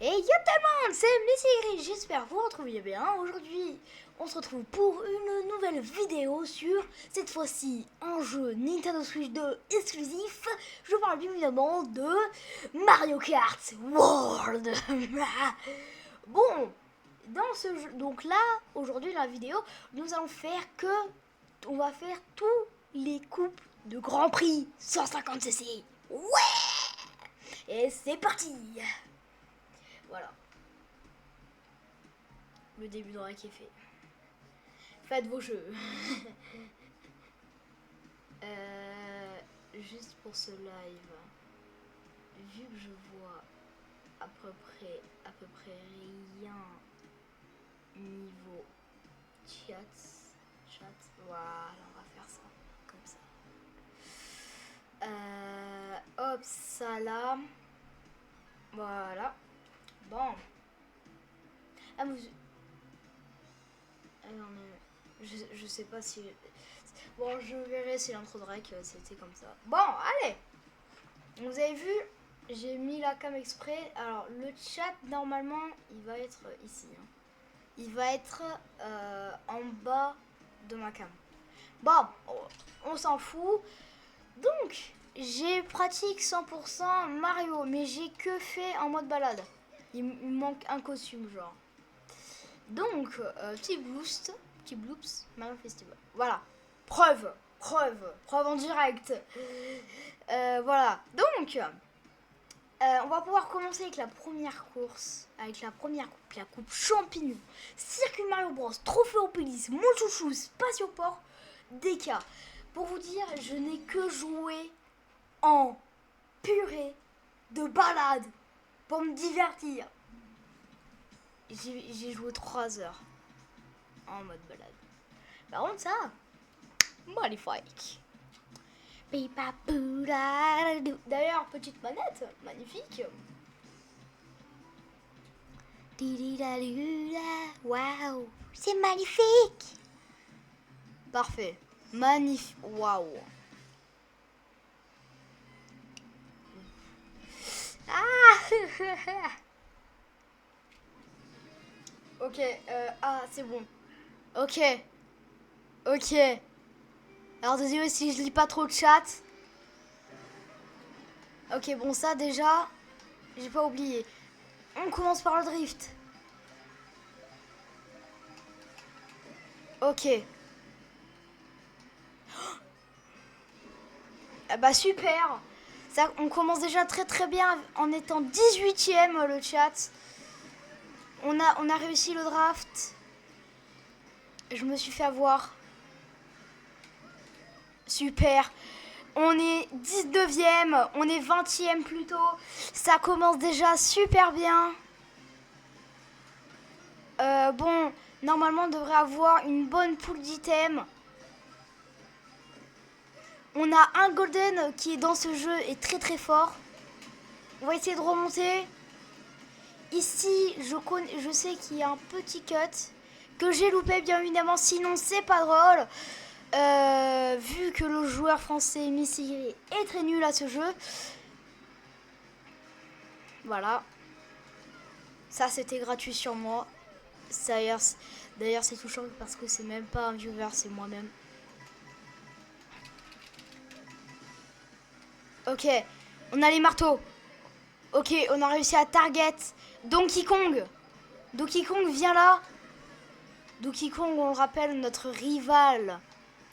Et yo tout le monde, c'est Missy, j'espère que vous retrouvez bien. Aujourd'hui, on se retrouve pour une nouvelle vidéo sur, cette fois-ci, un jeu Nintendo Switch 2 exclusif. Je parle bien évidemment de Mario Kart World. Bon, dans ce jeu, donc là, aujourd'hui dans la vidéo, nous allons faire on va faire tous les coupes de Grand Prix 150cc. Ouais! Et c'est parti! Voilà. Le début de rec est fait. Faites vos jeux. Juste pour ce live, vu que je vois à peu près rien niveau chat, voilà, on va faire ça comme ça. Hop, ça là. Voilà. Bon. Ah, vous... non, mais je sais pas si... Bon, je verrai si l'intro de rec c'était comme ça. Bon, allez. Vous avez vu, j'ai mis la cam exprès. Alors, le chat, normalement, il va être ici. Hein. Il va être en bas de ma cam. Bon, on s'en fout. Donc, j'ai pratique 100% Mario, mais j'ai que fait en mode balade. Il me manque un costume, genre. Donc, petit bloops, Mario Festival. Voilà, preuve en direct. Voilà, donc, on va pouvoir commencer avec la première course, la coupe champignon, circuit Mario Bros, Trophéopolis, mon chouchou, Spatioport, DK. Pour vous dire, je n'ai que joué en purée de balade pour me divertir. J'ai joué 3 heures en mode balade. Par contre, ça, magnifique. D'ailleurs, petite manette, magnifique. Waouh, c'est magnifique. Parfait, magnifique. Waouh. Ah. Ok, c'est bon. Ok. Alors désolé si je lis pas trop de chat. Ok, bon ça déjà, j'ai pas oublié. On commence par le drift. Ok. Ah bah super. Ça, on commence déjà très bien en étant 18ème le chat. On a réussi le draft. Je me suis fait avoir. Super. On est 19ème, on est 20ème plutôt. Ça commence déjà super bien. Bon, normalement on devrait avoir une bonne poule d'items. On a un golden qui est dans ce jeu et très fort. On va essayer de remonter. Ici, je sais qu'il y a un petit cut que j'ai loupé bien évidemment, sinon c'est pas drôle. Vu que le joueur français Missy est très nul à ce jeu. Voilà. Ça c'était gratuit sur moi. D'ailleurs c'est touchant parce que c'est même pas un viewer, c'est moi-même. Ok, on a les marteaux. Ok, on a réussi à target Donkey Kong. Donkey Kong, viens là. Donkey Kong, on le rappelle, notre rival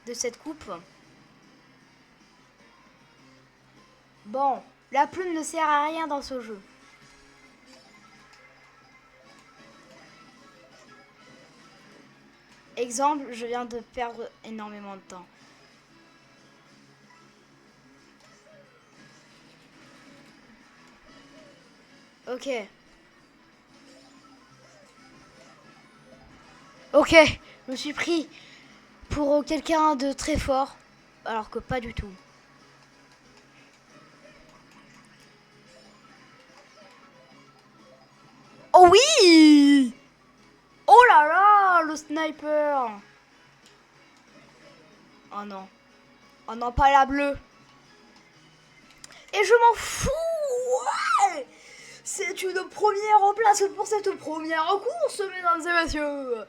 de cette coupe. Bon, la plume ne sert à rien dans ce jeu. Exemple, je viens de perdre énormément de temps. Ok. Ok, je me suis pris pour quelqu'un de très fort, alors que pas du tout. Oh oui! Oh là là, le sniper! Oh non. Oh non, pas la bleue. Et je m'en fous! Ouais! C'est une première place pour cette première course, mesdames et messieurs.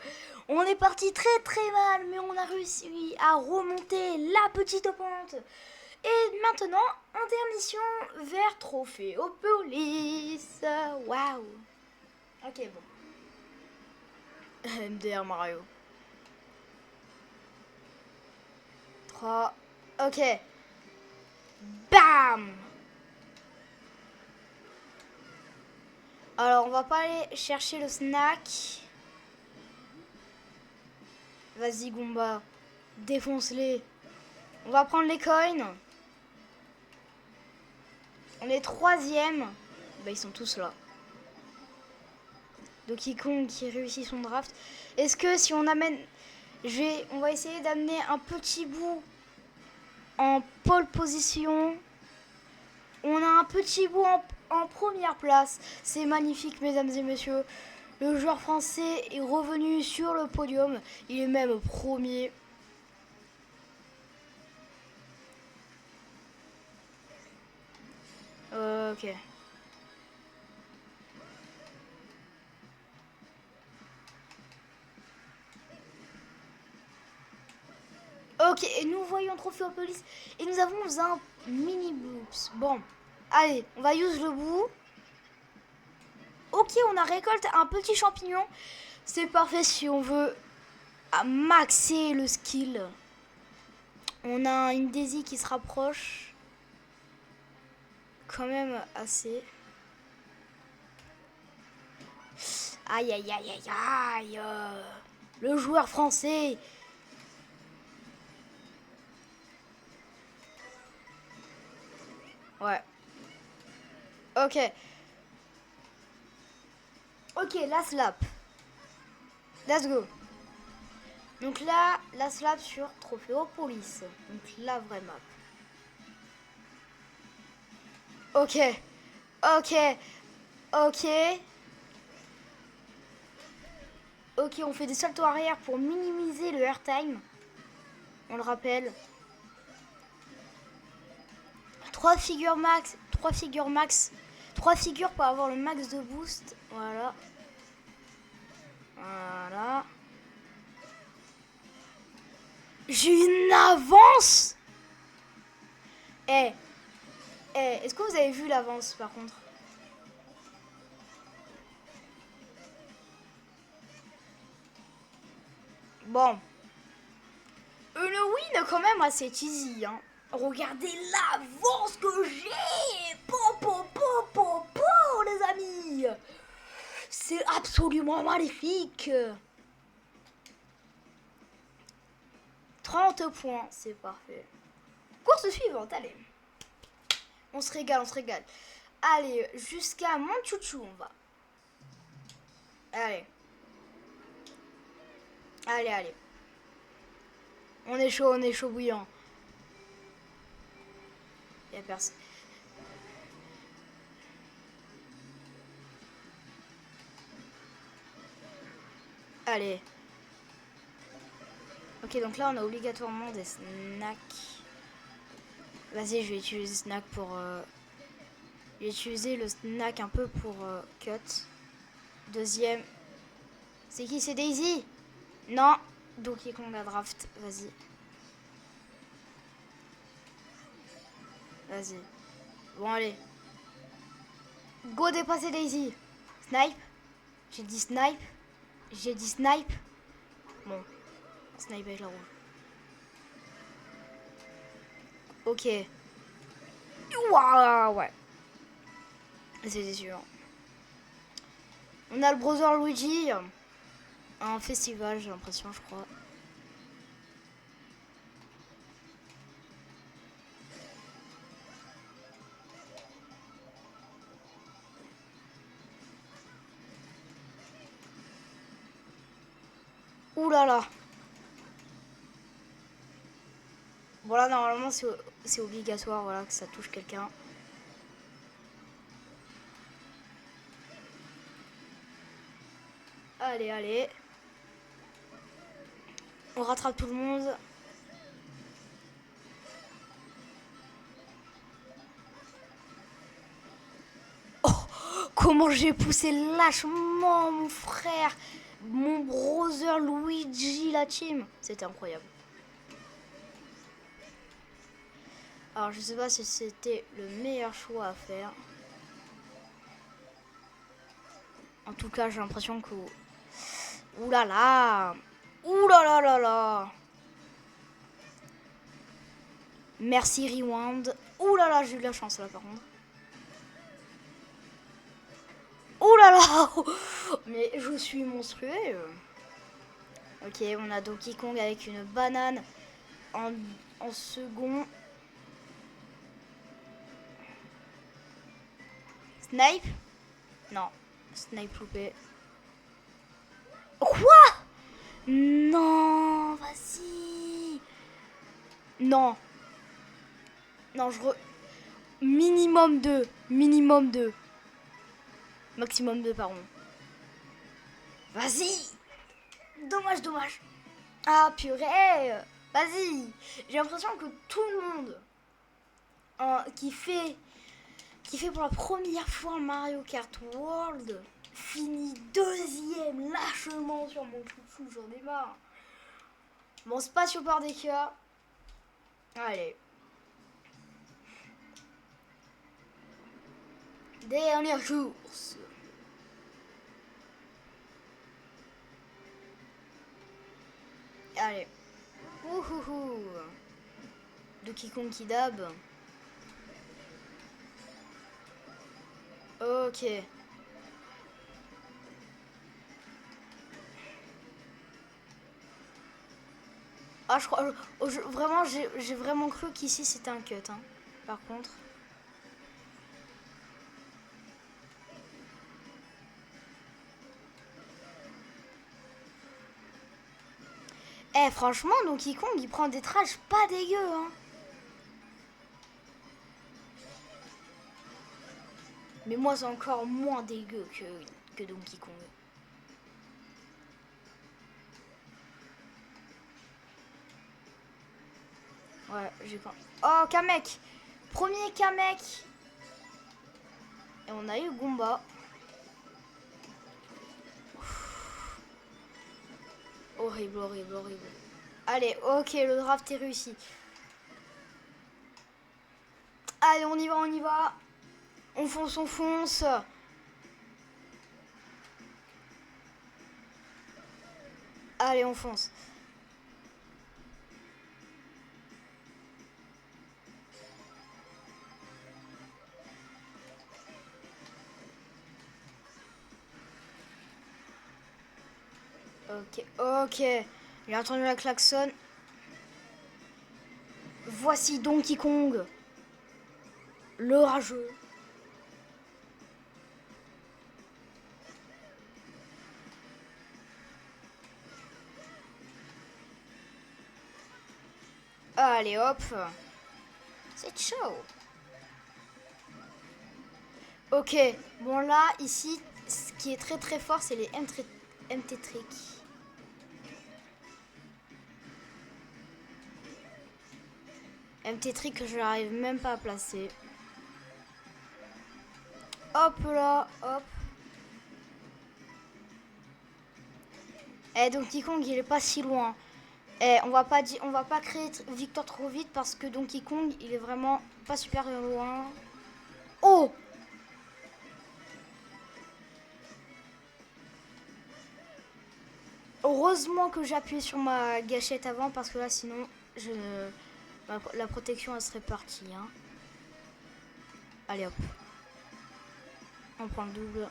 On est parti très très mal, mais on a réussi à remonter la petite pente. Et maintenant, intermission vers Trophéopolis. Waouh. Ok, bon. MDR Mario. 3. Ok. Bam. Alors, on va pas aller chercher le snack. Vas-y, Goomba. Défonce-les. On va prendre les coins. On est 3e. Bah, ils sont tous là. Donkey Kong qui réussit son draft. Est-ce que si on amène... On va essayer d'amener un petit bout en pole position. On a un petit bout en première place. C'est magnifique, mesdames et messieurs. Le joueur français est revenu sur le podium. Il est même premier. Ok. Ok, et nous voyons Trophéopolis. Et nous avons un mini boops. Bon, allez, on va use le bout. Ok, on a récolté un petit champignon. C'est parfait si on veut maxer le skill. On a une Daisy qui se rapproche. Quand même assez. Aïe, aïe, aïe, aïe, aïe. Le joueur français. Ouais. Ok. Ok, la slap. Let's go. Donc là, la slap sur Trophéopolis. Donc la vraie map. Ok. Ok. Ok. Ok, on fait des saltos arrière pour minimiser le airtime. On le rappelle. 3 figures max. 3 figures max. 3 figures pour avoir le max de boost. Voilà. Voilà. J'ai une avance. Eh. Eh, est-ce que vous avez vu l'avance par contre? Bon. Une win quand même assez easy, hein. Regardez l'avance que j'ai. Les amis. C'est absolument magnifique. 30 points, c'est parfait. Course suivante, allez. On se régale, on se régale. Allez, jusqu'à Montchouchou, on va. Allez. Allez, allez. On est chaud bouillant. Il n'y a personne. Allez. Ok, donc là, on a obligatoirement des snacks. Vas-y, je vais utiliser snack pour... Je vais utiliser le snack un peu pour cut. Deuxième. C'est qui? C'est Daisy? Non. Donkey Kong a draft. Vas-y. Vas-y. Bon, allez. Go dépasser Daisy. Snipe. J'ai dit snipe. J'ai dit snipe. Bon. Snipe avec la rouge. Ok. Waouh, ouais. C'était sûr. On a le Brother Luigi. Un festival, j'ai l'impression, je crois. Ouh là là. Bon là, normalement, c'est obligatoire, voilà, que ça touche quelqu'un. Allez, allez. On rattrape tout le monde. comment j'ai poussé lâchement mon frère, mon brother Luigi, la team. C'était incroyable. Alors je sais pas si c'était le meilleur choix à faire. En tout cas, j'ai l'impression que... Ouh là là! Ouh là là là là! Merci Rewind. Ouh là là, j'ai eu de la chance là par contre. Ouh là là! Mais je suis monstrueux. Ok, on a Donkey Kong avec une banane en second. Snipe? Non. Snipe loupé. Quoi? Non, vas-y. Non. Non, minimum 2. Minimum 2. Maximum 2, pardon. Vas-y. Dommage, dommage. Ah, purée. Vas-y. J'ai l'impression que tout le monde qui fait pour la première fois Mario Kart World finit deuxième lâchement sur mon chouchou. J'en ai marre. Bon, Spatio par des cas. Allez. Dernière course. Allez. Ouhouhou. Donkey Kong qui dab. Ok. Ah, je crois... vraiment, j'ai vraiment cru qu'ici c'était un cut. Hein, par contre. Eh, franchement, Donkey Kong, il prend des trashs pas dégueu, hein. Mais moi, c'est encore moins dégueu que Donkey Kong. Ouais, j'ai pas... Oh, Kamek! Premier Kamek! Et on a eu Goomba. Horrible, horrible, horrible. Allez, ok, le draft est réussi. Allez, on y va, on y va. On fonce, on fonce. Allez, on fonce. Ok, ok. J'ai entendu la klaxon. Voici Donkey Kong. Le rageux. Allez, hop. C'est chaud. Ok, bon là, ici, ce qui est très très fort, c'est les MT tricks. MT trick que je n'arrive même pas à placer. Hop là, hop. Eh, Donkey Kong, il est pas si loin. Eh, on va pas créer victoire trop vite parce que Donkey Kong, il est vraiment pas super loin. Oh! Heureusement que j'ai appuyé sur ma gâchette avant parce que là, sinon, la protection, elle serait partie. Hein. Allez, hop. On prend le double.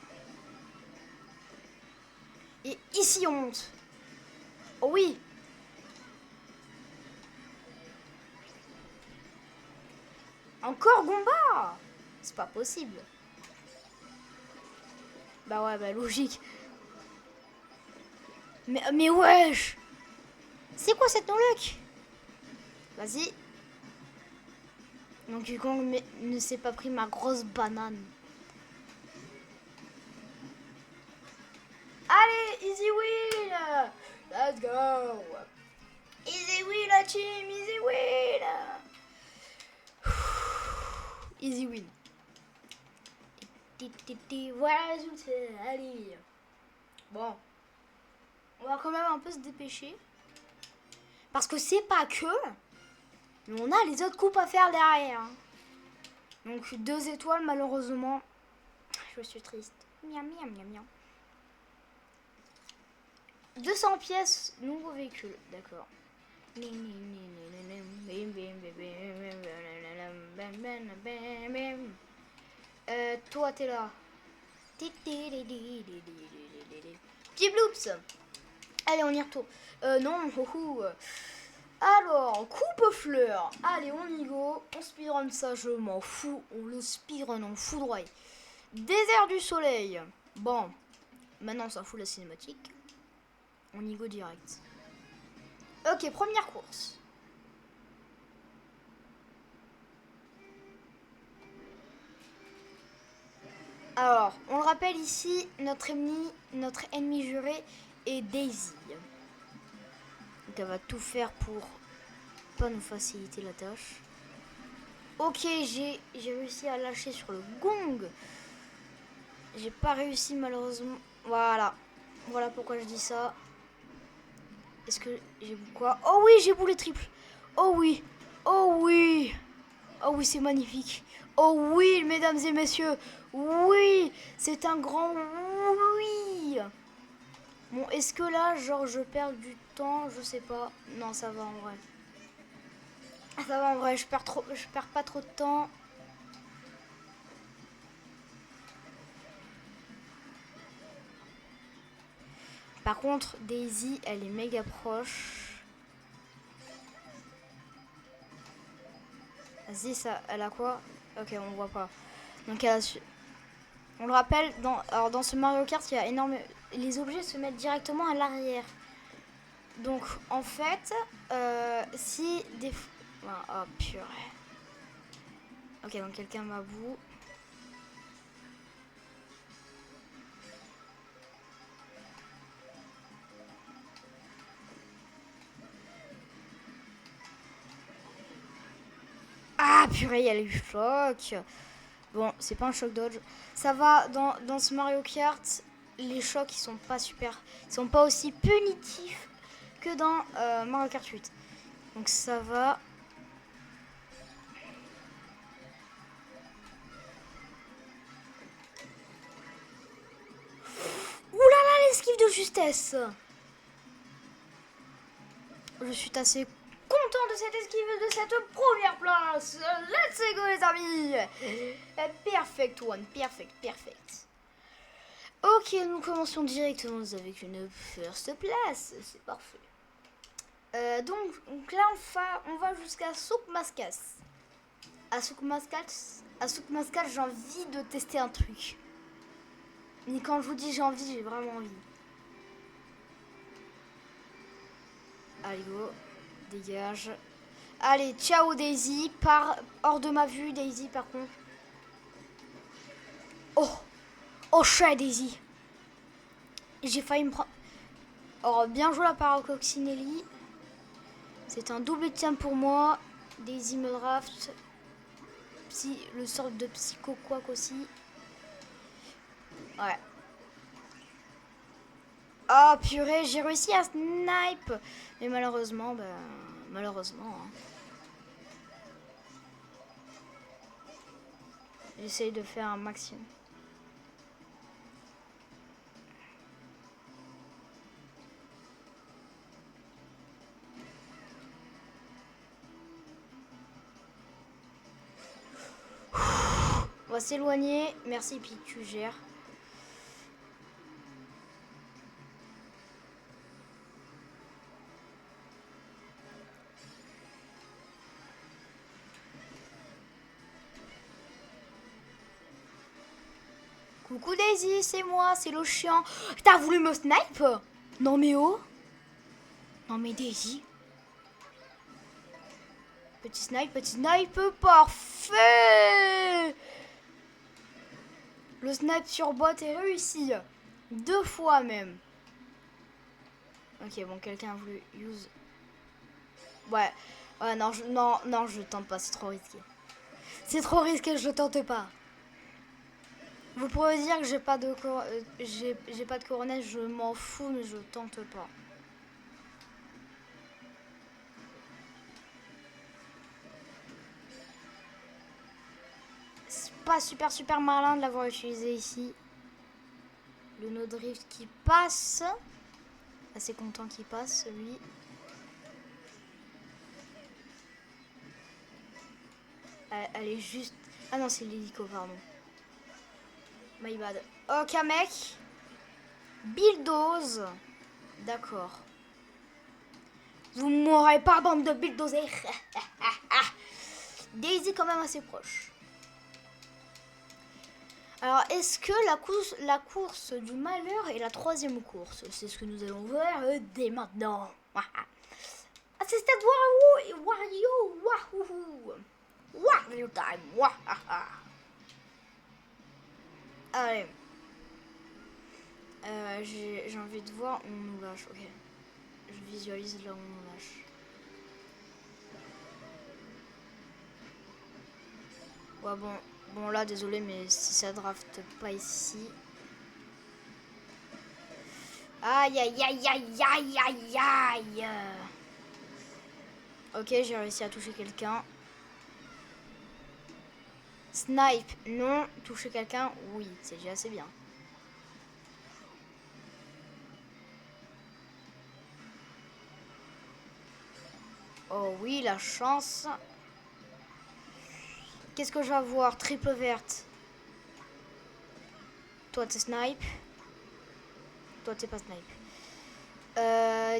Et ici, on monte. Oh oui! Encore Goomba! C'est pas possible. Bah ouais, bah logique. Mais wesh! C'est quoi cette no-luck? Vas-y. Donc Kong ne s'est pas pris ma grosse banane. Allez, easy win! Let's go! Easy win la team, easy win! Easy win. Voilà le résultat. Allez. Bon. On va quand même un peu se dépêcher. Parce que c'est pas que. Mais on a les autres coupes à faire derrière. Donc 2 étoiles malheureusement. Je suis triste. Miam miam miam miam. 200 pièces, nouveau véhicule. D'accord. Toi t'es là. Petit bloops. Allez on y retourne. Non. Alors, coupe-fleur. Allez, on y go. On speedrun ça, je m'en fous. On le speedrun, on foudroie. Désert du soleil. Bon, maintenant on s'en fout la cinématique. On y go direct. Ok, première course. Alors, on le rappelle ici, notre ennemi juré est Daisy. Donc elle va tout faire pour pas nous faciliter la tâche. Ok, j'ai réussi à lâcher sur le gong. J'ai pas réussi malheureusement. Voilà. Voilà pourquoi je dis ça. Est-ce que j'ai quoi? Oh oui, j'ai boulet triple. Oh oui. Oh oui. Oh oui, c'est magnifique. Oh oui, mesdames et messieurs. Oui, c'est un grand oui. Bon, est-ce que là, genre, je perds du temps? Je sais pas. Non, ça va en vrai. Ça va en vrai, je perds pas trop de temps. Par contre, Daisy, elle est méga proche. Vas-y, ça, elle a quoi? Ok, on voit pas. Donc, elle a su... On le rappelle, dans ce Mario Kart, il y a énormément... Les objets se mettent directement à l'arrière. Donc, en fait, si des... Oh, purée. Ok, donc quelqu'un m'avoue. Ah, purée, il y a le choc. Bon, c'est pas un choc dodge. Ça va, dans ce Mario Kart, les chocs, ils sont pas super... Ils sont pas aussi punitifs que dans Mario Kart 8. Donc ça va. Ouh là là, l'esquive de justesse. Je suis assez content de cette esquive, de cette première place. Let's go les amis. Perfect one, perfect. Ok, nous commençons directement avec une first place. C'est parfait. Donc là, on va jusqu'à Souk Maskas. À Souk Maskas, j'ai envie de tester un truc. Mais quand je vous dis j'ai envie, j'ai vraiment envie. Allez, go. Dégage. Allez, ciao Daisy. Hors de ma vue, Daisy, par contre. Oh. Oh, chat Daisy. J'ai failli me prendre... Oh, bien joué la part Coccinelli. C'est un double tien pour moi. Daisy me draft. Le sort de psycho quack aussi. Ouais. Oh purée, j'ai réussi à snipe. Mais malheureusement, malheureusement. Hein. J'essaye de faire un maximum. On va s'éloigner. Merci, puis tu gères. Coucou Daisy, c'est moi, c'est le chien. T'as voulu me snipe? Non mais oh. Non mais Daisy. Petit snipe, parfait. Le snipe sur bot est réussi. 2 fois même. Ok, bon, quelqu'un a voulu use. Ouais, non, non, je tente pas, c'est trop risqué. C'est trop risqué, je tente pas. Vous pourrez dire que j'ai pas de coronet, je m'en fous, mais je tente pas. C'est pas super malin de l'avoir utilisé ici. Le no drift qui passe. Assez content qu'il passe, lui. Elle est juste... Ah non, c'est l'hélico, pardon. My bad. Ok, mec. Bulldoze. D'accord. Vous m'aurez pas, bande de bulldozers. Daisy quand même assez proche. Alors, est-ce que la course du malheur est la troisième course? C'est ce que nous allons voir dès maintenant. Assisted Wario, Wahoo, Wario time, Wahaha. Allez. J'ai envie de voir où on nous lâche, ok. Je visualise là où on nous lâche. Ouais, bon là, désolé, mais si ça draft pas ici... Aïe, aïe, aïe, aïe, aïe, aïe, aïe. Ok, j'ai réussi à toucher quelqu'un. Snipe, non. Toucher quelqu'un, oui, c'est déjà assez bien. Oh oui, la chance. Qu'est-ce que je vais avoir? Triple verte. Toi, t'es snipe. Toi, t'es pas snipe.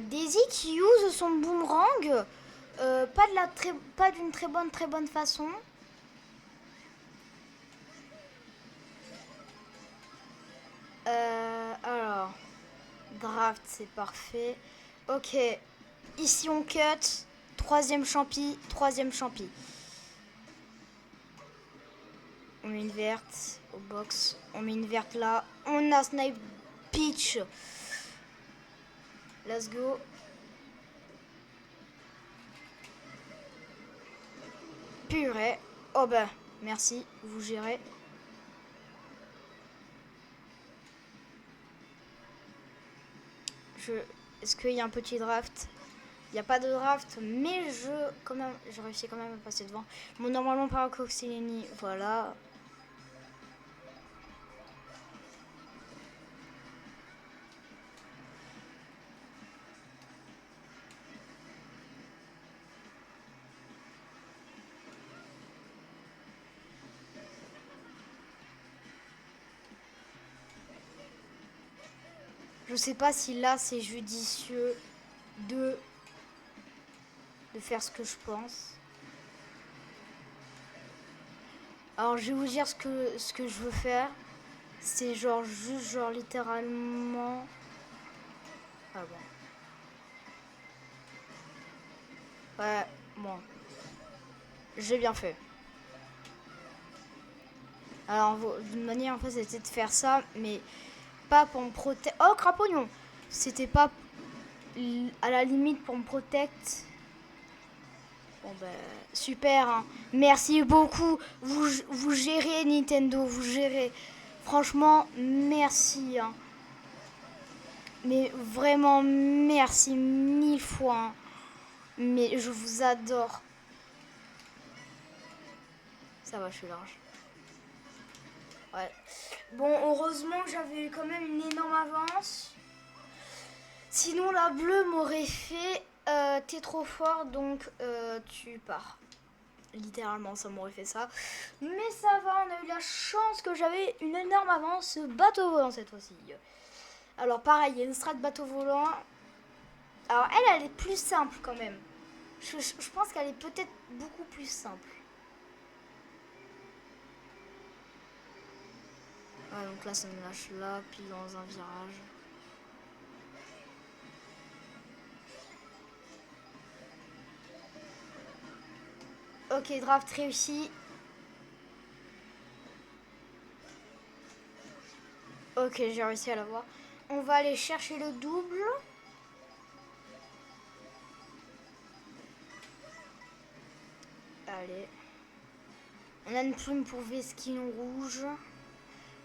Daisy qui use son boomerang. Pas d'une très bonne façon. Alors, draft, c'est parfait. Ok, ici on cut. Troisième champi. On met une verte au box. On met une verte là. On a snipe Peach. Let's go. Purée. Oh bah, merci. Vous gérez. Est-ce qu'il y a un petit draft? Il n'y a pas de draft, mais je réussis quand même à passer devant. Bon, normalement, par Coccinelli, voilà. Je sais pas si là, c'est judicieux de faire ce que je pense. Alors, je vais vous dire ce que je veux faire. C'est juste littéralement... Ah bon. Ouais, bon. J'ai bien fait. Alors, d'une manière, en fait, c'était de faire ça, mais pas pour me protéger. Oh, crapognon! C'était pas à la limite pour me protect. Bon, ben, super, hein. Merci beaucoup. Vous gérez, Nintendo, vous gérez. Franchement, merci, hein. Mais vraiment, merci 1000 fois, hein. Mais je vous adore. Ça va, je suis large. Ouais. Bon, heureusement, j'avais quand même une énorme avance. Sinon, la bleue m'aurait fait t'es trop fort, donc tu pars. Littéralement, ça m'aurait fait ça. Mais ça va, on a eu la chance que j'avais une énorme avance bateau volant cette fois-ci. Alors, pareil, il y a une strat bateau volant. Alors, elle est plus simple quand même. Je pense qu'elle est peut-être beaucoup plus simple. Ah, donc là, ça me lâche là, puis dans un virage. Ok, draft réussi. Ok, j'ai réussi à l'avoir. On va aller chercher le double. Allez. On a une plume pour Vesquillon rouge.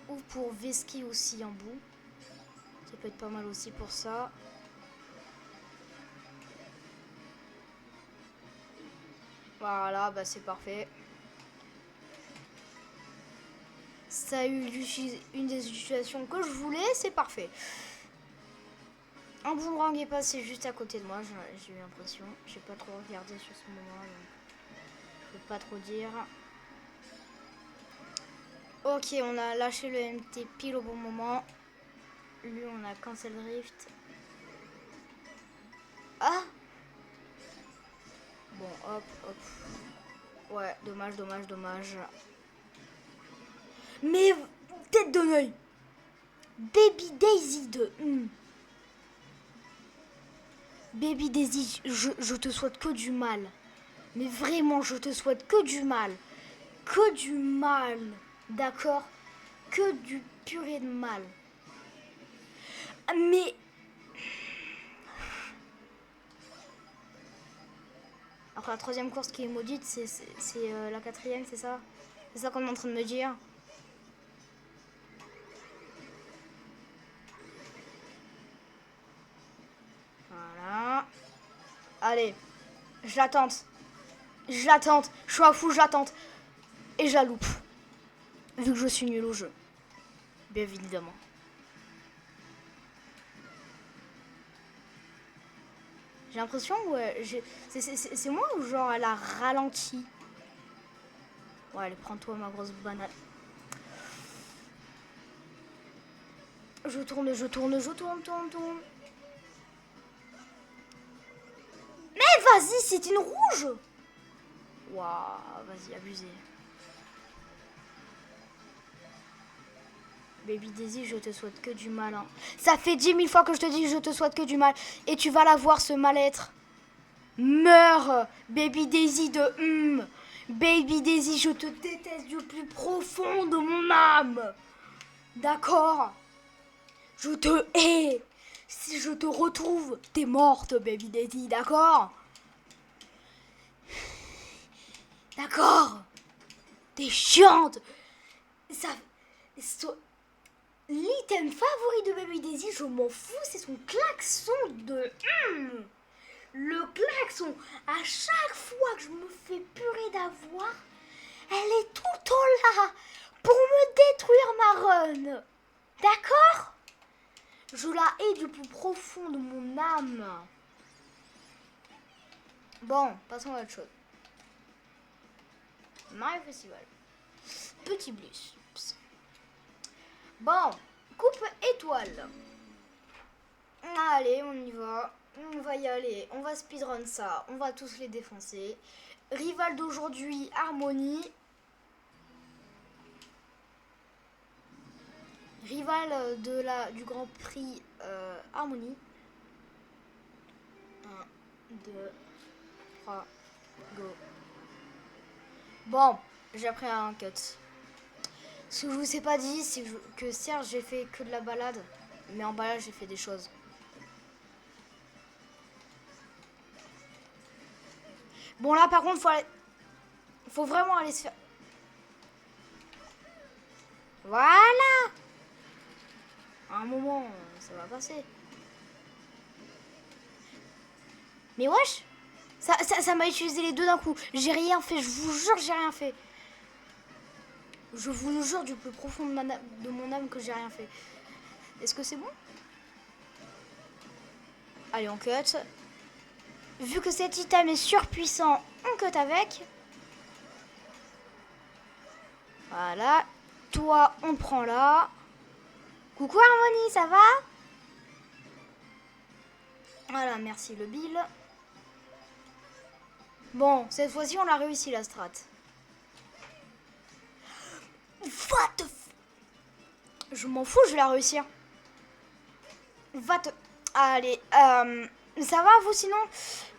Ou pour Veski aussi en bout. Ça peut être pas mal aussi pour ça. Voilà, bah c'est parfait. Ça a eu une des situations que je voulais, c'est parfait. Un boomerang est passé juste à côté de moi, j'ai eu l'impression. J'ai pas trop regardé sur ce moment, donc je peux pas trop dire. Ok, on a lâché le MT pile au bon moment. Lui, on a cancel drift. Ah! Bon, hop, hop. Ouais, dommage, dommage, dommage. Mais tête de l'œil. Baby Daisy de... Baby Daisy, je te souhaite que du mal. Mais vraiment, je te souhaite que du mal. Que du mal. D'accord? Que du purée de mal. Mais... Alors la troisième course qui est maudite, c'est la quatrième, c'est ça? C'est ça qu'on est en train de me dire? Voilà. Allez, je l'attente. Je l'attente. Je suis à fou, je l'attente. Et je la loupe. Vu que je suis nul au jeu. Bien évidemment. J'ai l'impression que c'est moi ou genre elle a ralenti. Ouais, allez, prends-toi ma grosse banane. Je tourne, je tourne, je tourne, tourne. Mais vas-y, c'est une rouge. Waouh, vas-y, abusé. Baby Daisy, je te souhaite que du mal. Hein. Ça fait 10 000 fois que je te dis je te souhaite que du mal. Et tu vas la voir, ce mal-être. Meurs, Baby Daisy de... Baby Daisy, je te déteste du plus profond de mon âme. D'accord? Je te hais. Si je te retrouve, t'es morte, Baby Daisy, d'accord? D'accord? T'es chiante. Ça... L'item favori de Baby Daisy, je m'en fous, c'est son klaxon de... Le klaxon, à chaque fois que je me fais purée d'avoir, elle est tout le temps là pour me détruire ma run. D'accord? Je la hais du plus profond de mon âme. Bon, passons à autre chose. Mario Festival. Petit bus. Bon, coupe étoile. Allez, on y va. On va y aller. On va speedrun ça. On va tous les défoncer. Rival d'aujourd'hui, Harmonie. Rival du Grand Prix Harmonie. 1, 2, 3, go. Bon, j'ai pris un cut. Ce que je vous ai pas dit, c'est que certes j'ai fait que de la balade, mais en balade j'ai fait des choses. Bon là par contre faut vraiment aller se faire... Voilà. À un moment, ça va passer. Mais wesh, ça m'a utilisé les deux d'un coup. J'ai rien fait, je vous jure, j'ai rien fait. Je vous le jure du plus profond de mon âme que j'ai rien fait. Est-ce que c'est bon? Allez, on cut. Vu que cet item est surpuissant, on cut avec. Voilà. Toi, on te prend là. Coucou Harmonie, ça va? Voilà, merci le Bill. Bon, cette fois-ci, on l'a réussi la strat. What the Je m'en fous, je vais la réussir. Allez, ça va vous sinon?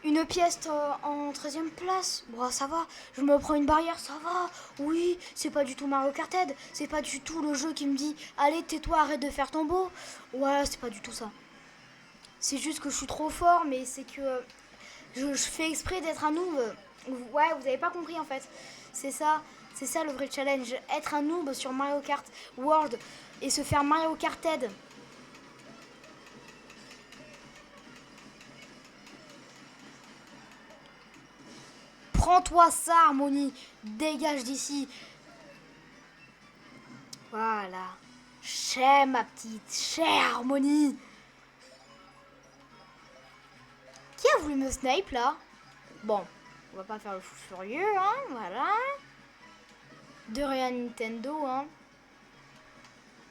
Une pièce en 13e place. Bon, ça va. Je me prends une barrière, ça va. Oui, c'est pas du tout Mario Kart. C'est pas du tout le jeu qui me dit allez, tais-toi, arrête de faire ton beau. Ouais, c'est pas du tout ça. C'est juste que je suis trop fort, mais c'est que je fais exprès d'être un noob. Ouais, vous avez pas compris en fait. C'est ça. C'est ça le vrai challenge. Être un noob sur Mario Kart World et se faire Mario Karted. Prends-toi ça, Harmonie. Dégage d'ici. Voilà. Chère ma petite. Chère Harmonie. Qui a voulu me snipe là? Bon, on va pas faire le fou furieux, hein. Voilà. De rien Nintendo, hein.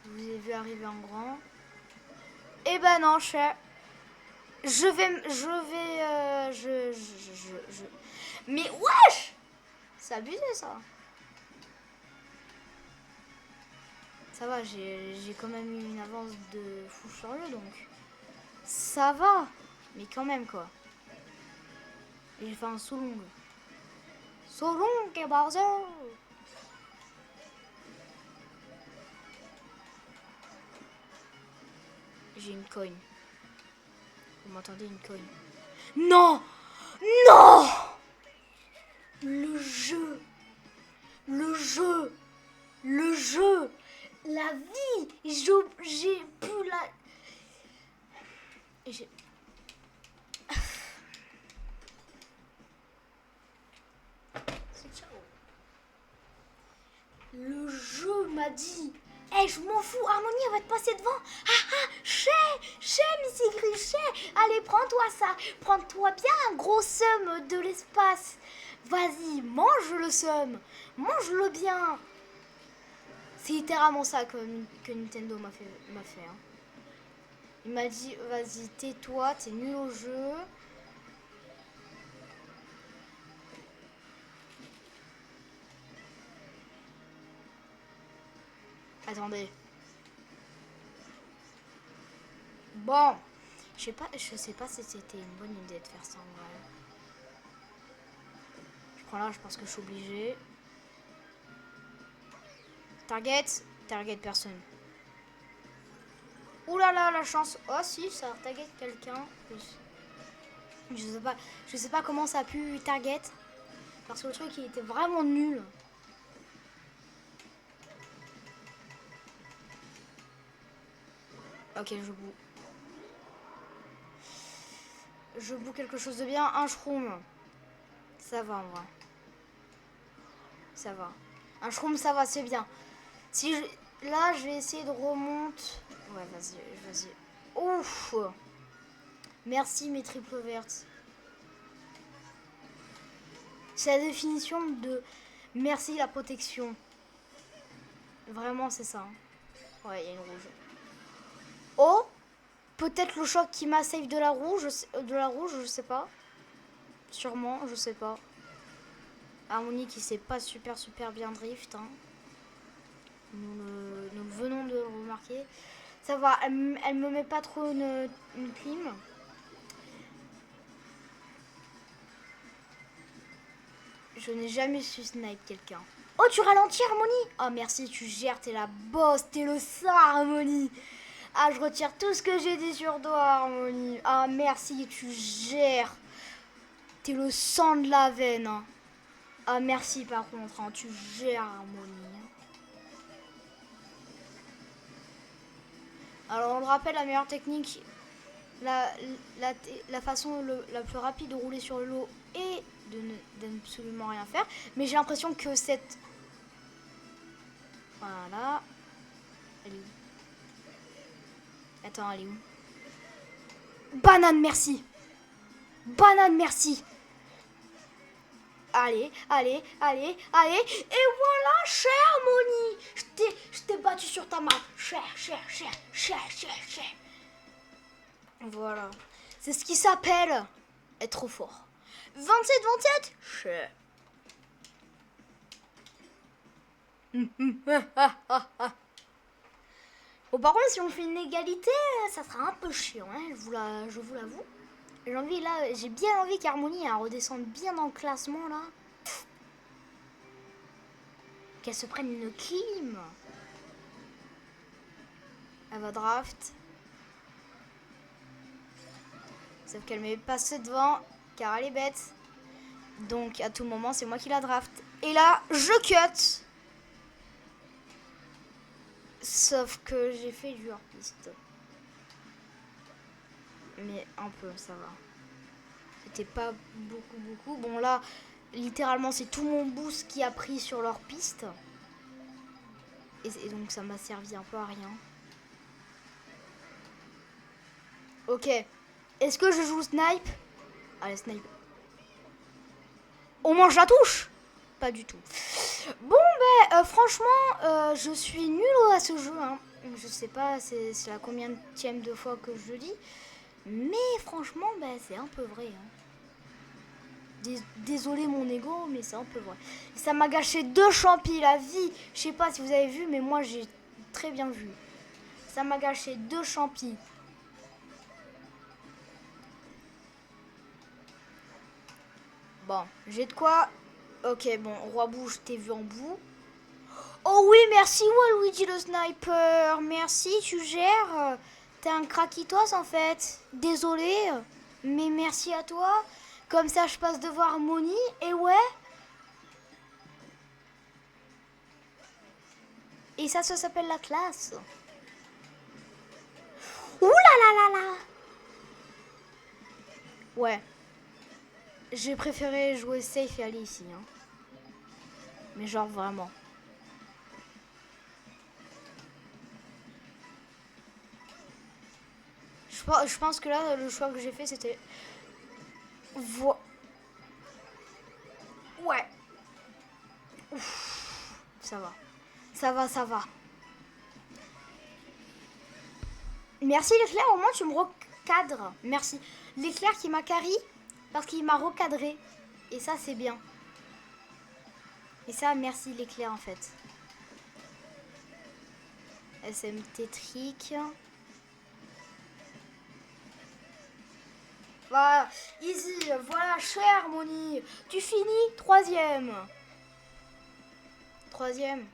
Je vous ai vu arriver en grand. Eh ben non, cher. Mais wesh! C'est abusé ça. Ça va, j'ai quand même eu une avance de fou furieux donc. Ça va. Mais quand même quoi. Et j'ai fait un Solong. Solong et Bowser. J'ai une coin. Vous m'entendez, une coin? Non! Non! Le jeu! Le jeu! Le jeu! La vie! J'ai pu la... C'est ciao. Le jeu m'a dit... Eh, je m'en fous, Harmonie, elle va te passer devant. Ah ah, chais, Missy Gris, chais. Allez, prends-toi ça. Prends-toi bien un gros seum de l'espace. Vas-y, mange le seum. Mange-le bien. C'est littéralement ça que Nintendo m'a fait. Hein. Il m'a dit, vas-y, tais-toi, t'es nul au jeu. Attendez. Bon. Je sais pas si c'était une bonne idée de faire ça en vrai. Je prends là, je pense que je suis obligée. Target personne. Ouh là là, la chance. Oh si, ça target quelqu'un. Je sais pas comment ça a pu target. Parce que le truc, il était vraiment nul. Ok, je boue quelque chose de bien. Un shroom. Ça va en vrai. Ça va. Un shroom, ça va, c'est bien. Là, je vais essayer de remonter. Ouais, vas-y. Ouf. Merci mes triples vertes. C'est la définition de merci la protection. Vraiment, c'est ça. Ouais, il y a une rouge. Oh, peut-être le choc qui m'a save de la rouge, je sais pas. Sûrement, je sais pas. Harmonie qui sait pas super bien drift. Hein. Nous venons de le remarquer. Ça va, elle me met pas trop une clim. Je n'ai jamais su snipe quelqu'un. Oh, tu ralentis, Harmonie? Oh, merci, tu gères, t'es la boss, t'es le ça, Harmonie. Ah, je retire tout ce que j'ai dit sur toi, Harmonie. Ah, merci, tu gères. T'es le sang de la veine. Hein. Ah, merci, par contre, hein, tu gères, Harmonie. Alors, on le rappelle, la meilleure technique, la façon la plus rapide de rouler sur l'eau et de ne absolument rien faire. Mais j'ai l'impression que cette... Voilà. Elle est où? Attends, elle est où? Banane, merci. Banane, merci. Allez. Et voilà, chère Harmonie. Je t'ai battu sur ta main. Cher. Voilà. C'est ce qui s'appelle être trop fort. 27. Cher. Bon, par contre, si on fait une égalité, ça sera un peu chiant, hein, je vous l'avoue. J'ai bien envie qu'Harmonie redescende bien dans le classement, là. Qu'elle se prenne une clim. Elle va draft. Sauf qu'elle m'est passée devant, car elle est bête. Donc, à tout moment, c'est moi qui la draft. Et là, je cut. Sauf que j'ai fait du hors-piste. Mais un peu, ça va. C'était pas beaucoup. Bon là, littéralement, c'est tout mon boost qui a pris sur leur piste. Et donc ça m'a servi un peu à rien. Ok. Est-ce que je joue snipe? Allez, snipe. On mange la touche? Pas du tout. Bon, ben, franchement, je suis nulle à ce jeu. Hein. Je sais pas, c'est la combienième de fois que je le dis. Mais franchement, ben, c'est un peu vrai. Hein. Désolé mon ego, mais c'est un peu vrai. Ça m'a gâché 2 champis, la vie. Je sais pas si vous avez vu, mais moi, j'ai très bien vu. Ça m'a gâché 2 champis. Bon, j'ai de quoi. Ok, bon, Roi Bouge, t'es vu en bout. Oh oui, merci Waluigi le sniper. Merci, tu gères. T'es un craquitos en fait. Désolé, mais merci à toi. Comme ça, je passe devant Harmonie. Et ouais. Et ça s'appelle la classe. Ouh là là là là. Ouais. J'ai préféré jouer safe et aller ici. Hein. Mais genre vraiment. Je pense que là, le choix que j'ai fait, c'était... Ouais. Ouf. Ça va. Ça va. Merci l'éclair, au moins tu me recadres. Merci. L'éclair qui m'a carry parce qu'il m'a recadré. Et ça, c'est bien. Et ça, merci l'éclair en fait. SMT trick. Voilà, easy. Voilà, chère Harmonie. Tu finis 3e. 3e.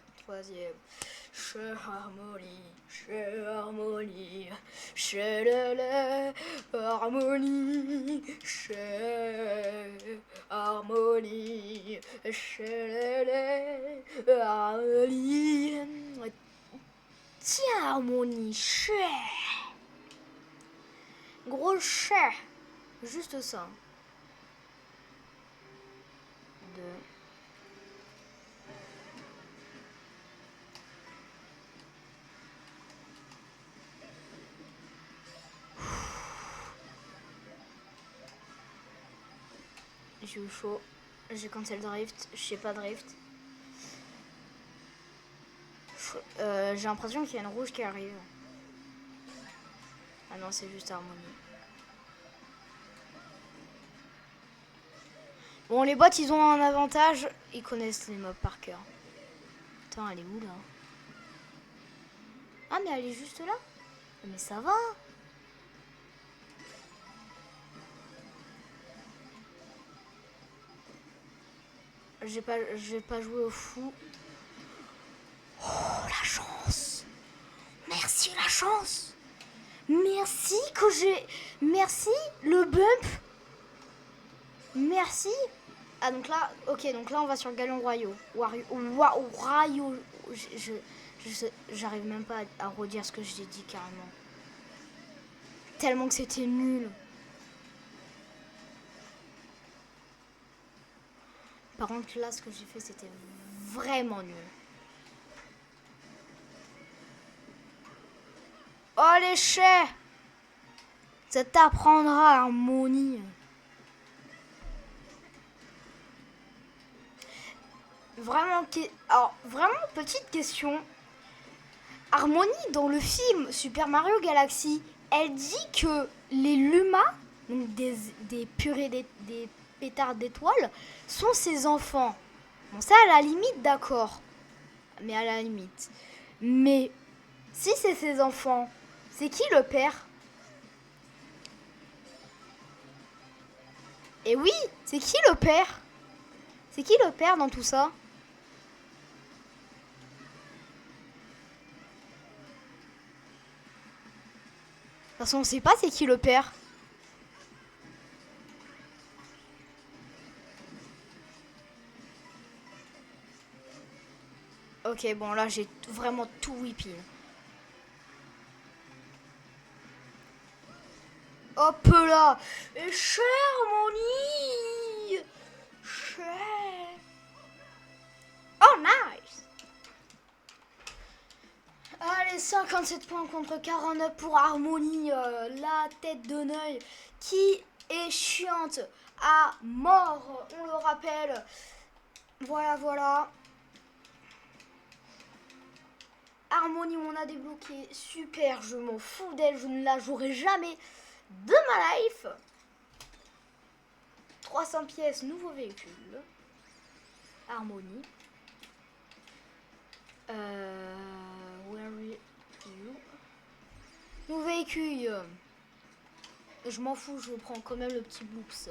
Chère Harmonie. Chère Harmonie. Chère Harmonie. Chère Harmonie. Chère Harmonie. Tiens, Harmonie. Chère. Gros chère. Juste ça. 2. J'ai eu chaud. J'ai cancel drift. Je sais pas drift. J'ai l'impression qu'il y a une rouge qui arrive. Ah non, c'est juste Harmonie. Bon, les bots, ils ont un avantage. Ils connaissent les mobs par cœur. Attends, elle est où, là? Ah, mais elle est juste là. Mais ça va. J'ai pas joué au fou. Oh, la chance. Merci, la chance. Merci que j'ai... Merci, le bump. Merci. Ah, donc là, ok, donc là, on va sur Galion Royaux. Rayo. J'arrive même pas à redire ce que j'ai dit carrément. Tellement que c'était nul. Par contre, là, ce que j'ai fait, c'était vraiment nul. Oh, les chais! Ça t'apprendra, Harmonie. Vraiment, alors, vraiment, petite question. Harmonie, dans le film Super Mario Galaxy, elle dit que les Lumas, donc des purées, des pétards d'étoiles, sont ses enfants. Bon, ça, à la limite, d'accord. Mais à la limite. Mais, si c'est ses enfants, c'est qui le père? Et oui, c'est qui le père? C'est qui le père dans tout ça? De toute façon, on sait pas c'est qui le père. Ok, bon, là, j'ai vraiment tout whipping. Hop là. Et cher, mon lit. Cher. Oh, nice. Allez, 57 points contre 49 pour Harmonie. La tête de Neuil qui est chiante à mort, on le rappelle. Voilà, voilà. Harmonie, on a débloqué. Super, je m'en fous d'elle. Je ne la jouerai jamais de ma life. 300 pièces, nouveau véhicule. Harmonie. Where are you? Nouveau véhicule. Je m'en fous, je prends quand même le petit bloops.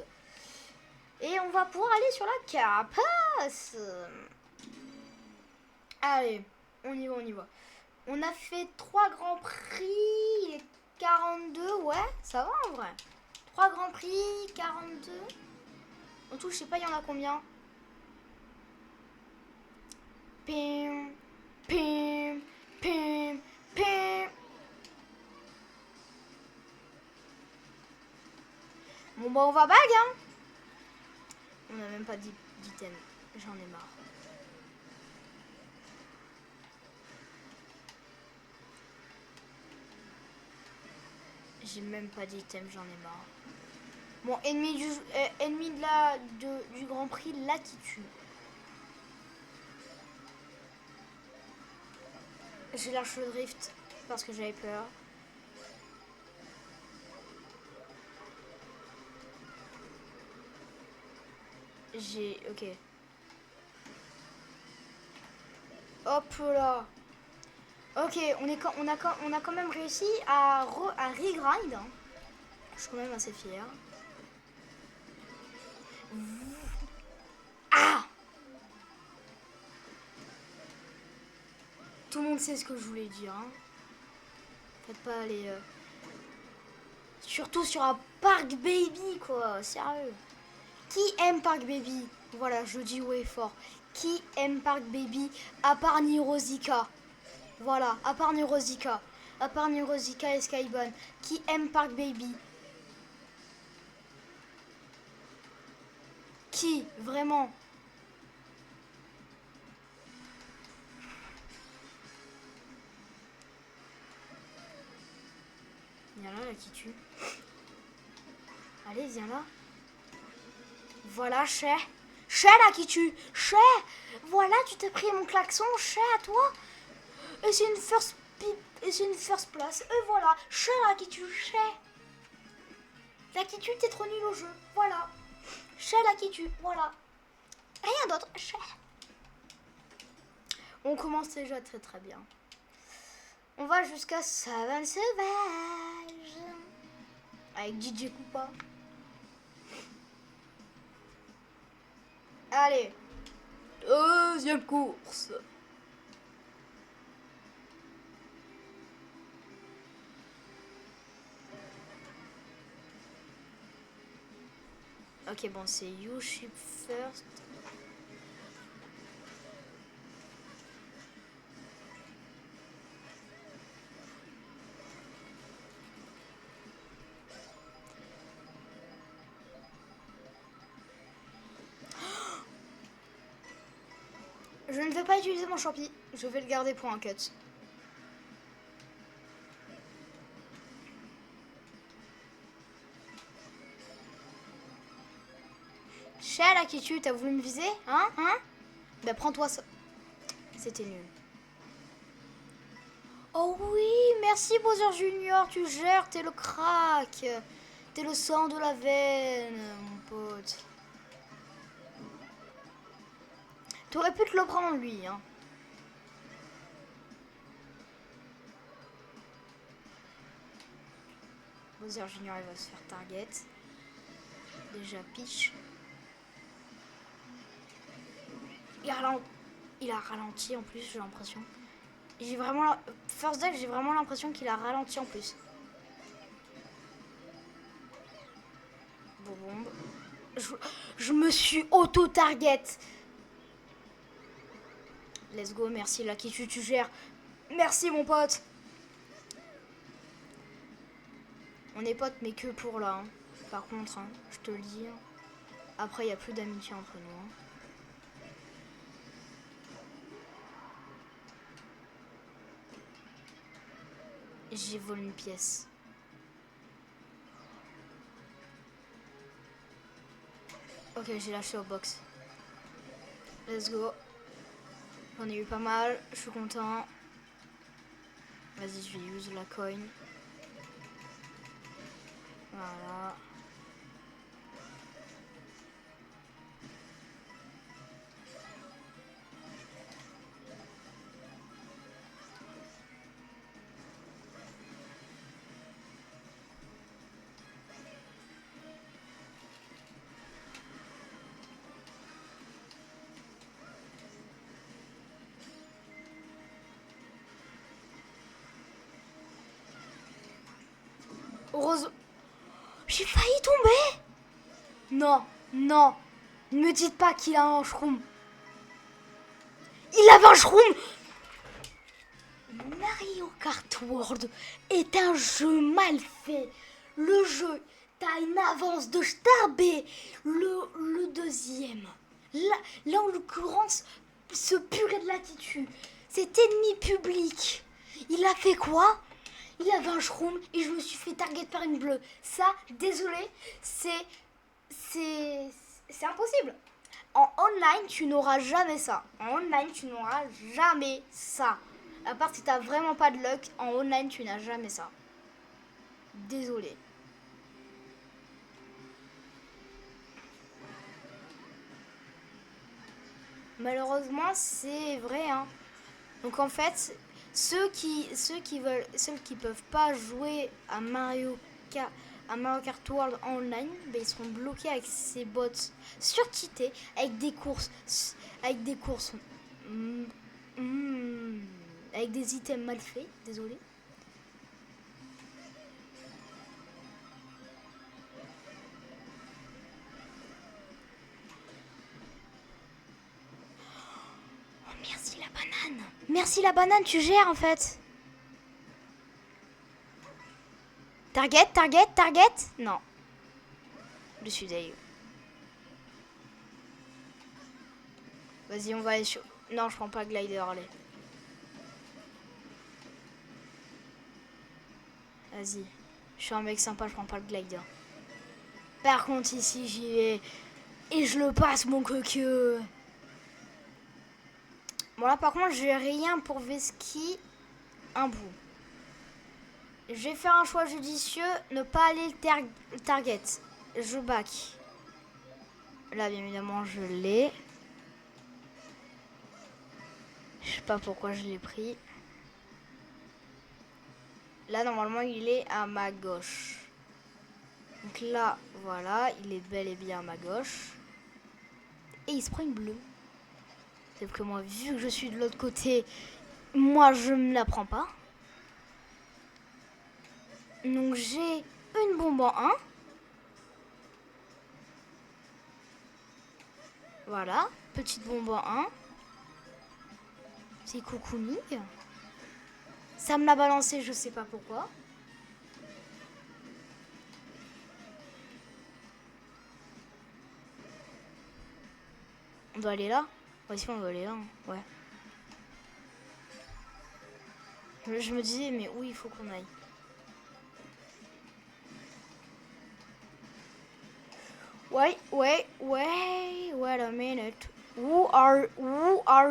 Et on va pouvoir aller sur la carapace. Allez, on y va, on y va. On a fait 3 grands prix. Et 42, ouais, ça va en vrai. 3 grands prix, 42. En tout, je sais pas, il y en a combien. Pim, pim, pim, pim. Bon, bah, on va bag, hein. On n'a même pas d'item. J'en ai marre. J'ai même pas d'item, j'en ai marre. Bon, ennemi du Grand Prix, là qui tue. J'ai lâché le drift parce que j'avais peur. Ok. Hop là. Ok, on a quand même réussi à regrind. Hein. Je suis quand même assez fière. Ah! Tout le monde sait ce que je voulais dire. Hein. Faites pas les... Surtout sur un Park Baby, quoi. Sérieux. Qui aime Park Baby? Voilà, je dis ouais fort. Qui aime Park Baby à part Nirozika? Voilà, à part Nirozika. À part Nirozika et Skyban. Qui aime Park Baby? Qui? Vraiment? Viens là, qui tue. Allez, viens là. Voilà, Chez. Chez, là, qui tue. Chez. Voilà, tu t'es pris mon klaxon. Chez, à toi. Et c'est une first place. Et voilà. Chez, là, qui tue. Chez. Là, qui tue, t'es trop nul au jeu. Voilà. Chez, là, qui tue. Voilà. Rien d'autre. Chez. On commence déjà très très bien. On va jusqu'à Savane Sauvage. Avec DJ Koopa. Allez. Deuxième course. Ok, bon, c'est You Ship First. Je ne vais pas utiliser mon champi. Je vais le garder pour un cut. Chal à qui tu t'as voulu me viser? Hein? Bah prends-toi ça. C'était nul. Oh oui, merci Bowser Junior, tu gères, t'es le crack. T'es le sang de la veine, mon pote. T'aurais pu te le prendre lui, hein. Bowser Junior, il va se faire target. Déjà pitch. Il a ralenti en plus, j'ai l'impression. J'ai vraiment... First deck, j'ai vraiment l'impression qu'il a ralenti en plus. Bombe. Je me suis auto-target. Let's go, merci Lucky, tu gères. Merci mon pote. On est potes mais que pour là. Hein. Par contre, hein, je te le dis. Après, il n'y a plus d'amitié entre nous. Hein. J'ai volé une pièce. Ok, j'ai lâché au box. Let's go. J'en ai eu pas mal. Je suis content. Vas-y, je vais use la coin. Voilà. Heureusement. J'ai failli tomber. Non, non. Ne me dites pas qu'il a un shroom. Il avait un shroom. Mario Kart World est un jeu mal fait. Le jeu, t'as une avance de star B. Le deuxième. Là, en l'occurrence, ce purée de l'attitude. Cet ennemi public. Il a fait quoi? Il avait un shroom et je me suis fait target par une bleue. Ça, désolé, c'est impossible. En online, tu n'auras jamais ça. En online, tu n'auras jamais ça. À part si t'as vraiment pas de luck, en online, tu n'as jamais ça. Désolé. Malheureusement, c'est vrai. Hein. Donc en fait, ceux qui peuvent pas jouer à Mario Kart World en online, ben, ils seront bloqués avec ces bots surcheatés avec des courses avec des items mal faits, désolé. Oh merci la banane. Merci la banane, tu gères en fait. Target. Non. Je suis d'ailleurs. Vas-y, on va aller sur... Non, je prends pas glider, allez. Vas-y. Je suis un mec sympa, je prends pas le glider. Par contre, ici, j'y vais. Et je le passe, mon coqueux. Bon, là, par contre, j'ai rien pour Veski. Un bout. Je vais faire un choix judicieux. Ne pas aller le target. Je back. Là, bien évidemment, je l'ai. Je sais pas pourquoi je l'ai pris. Là, normalement, il est à ma gauche. Donc là, voilà, il est bel et bien à ma gauche. Et il se prend une bleue. Sauf que moi, vu que je suis de l'autre côté, moi, je me la prends pas. Donc j'ai une bombe en 1. Voilà, petite bombe en 1. C'est coucouning. Ça me l'a balancé, je sais pas pourquoi. On doit aller là? Ouais, si on doit aller là, hein. Ouais. Je me disais, mais où il faut qu'on aille? Wait a minute. Who are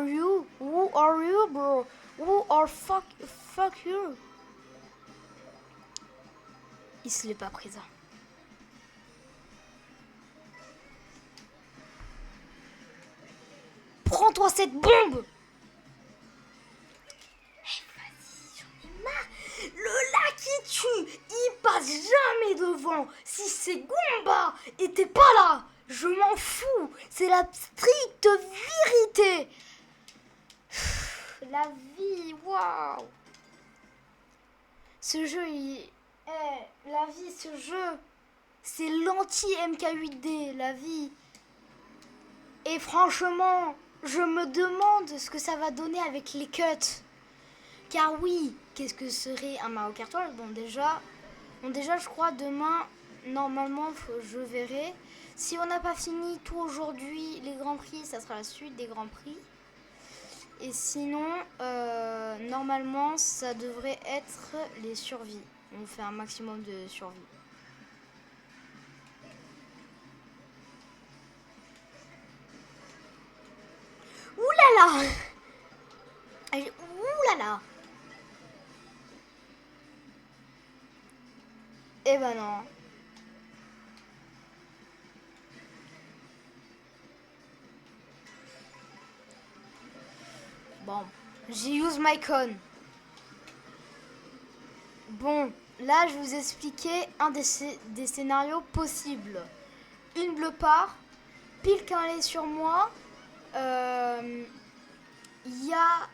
you? Who are you, bro? Who are fuck you? Il se l'est pas pris ça. Prends-toi cette bombe! Vas-y, j'en ai marre. Le lac qui tue, il passe jamais devant. Si c'est Goomba et t'es pas là, je m'en fous. C'est la stricte vérité. La vie, waouh. Ce jeu, la vie, ce jeu, c'est l'anti-MK8D, la vie. Et franchement, je me demande ce que ça va donner avec les cuts. Car oui, qu'est-ce que serait un Mario Kart World? Bon déjà, je crois demain, normalement, je verrai. Si on n'a pas fini tout aujourd'hui, les Grands Prix, ça sera la suite des Grands Prix. Et sinon, normalement, ça devrait être les survies. On fait un maximum de survie. Ouh là là! Ouh là là! Eh ben non. Bon, j'ai use my con. Bon, là je vous expliquer un des scénarios possibles. Une bleue part, pile quand elle est sur moi, il y a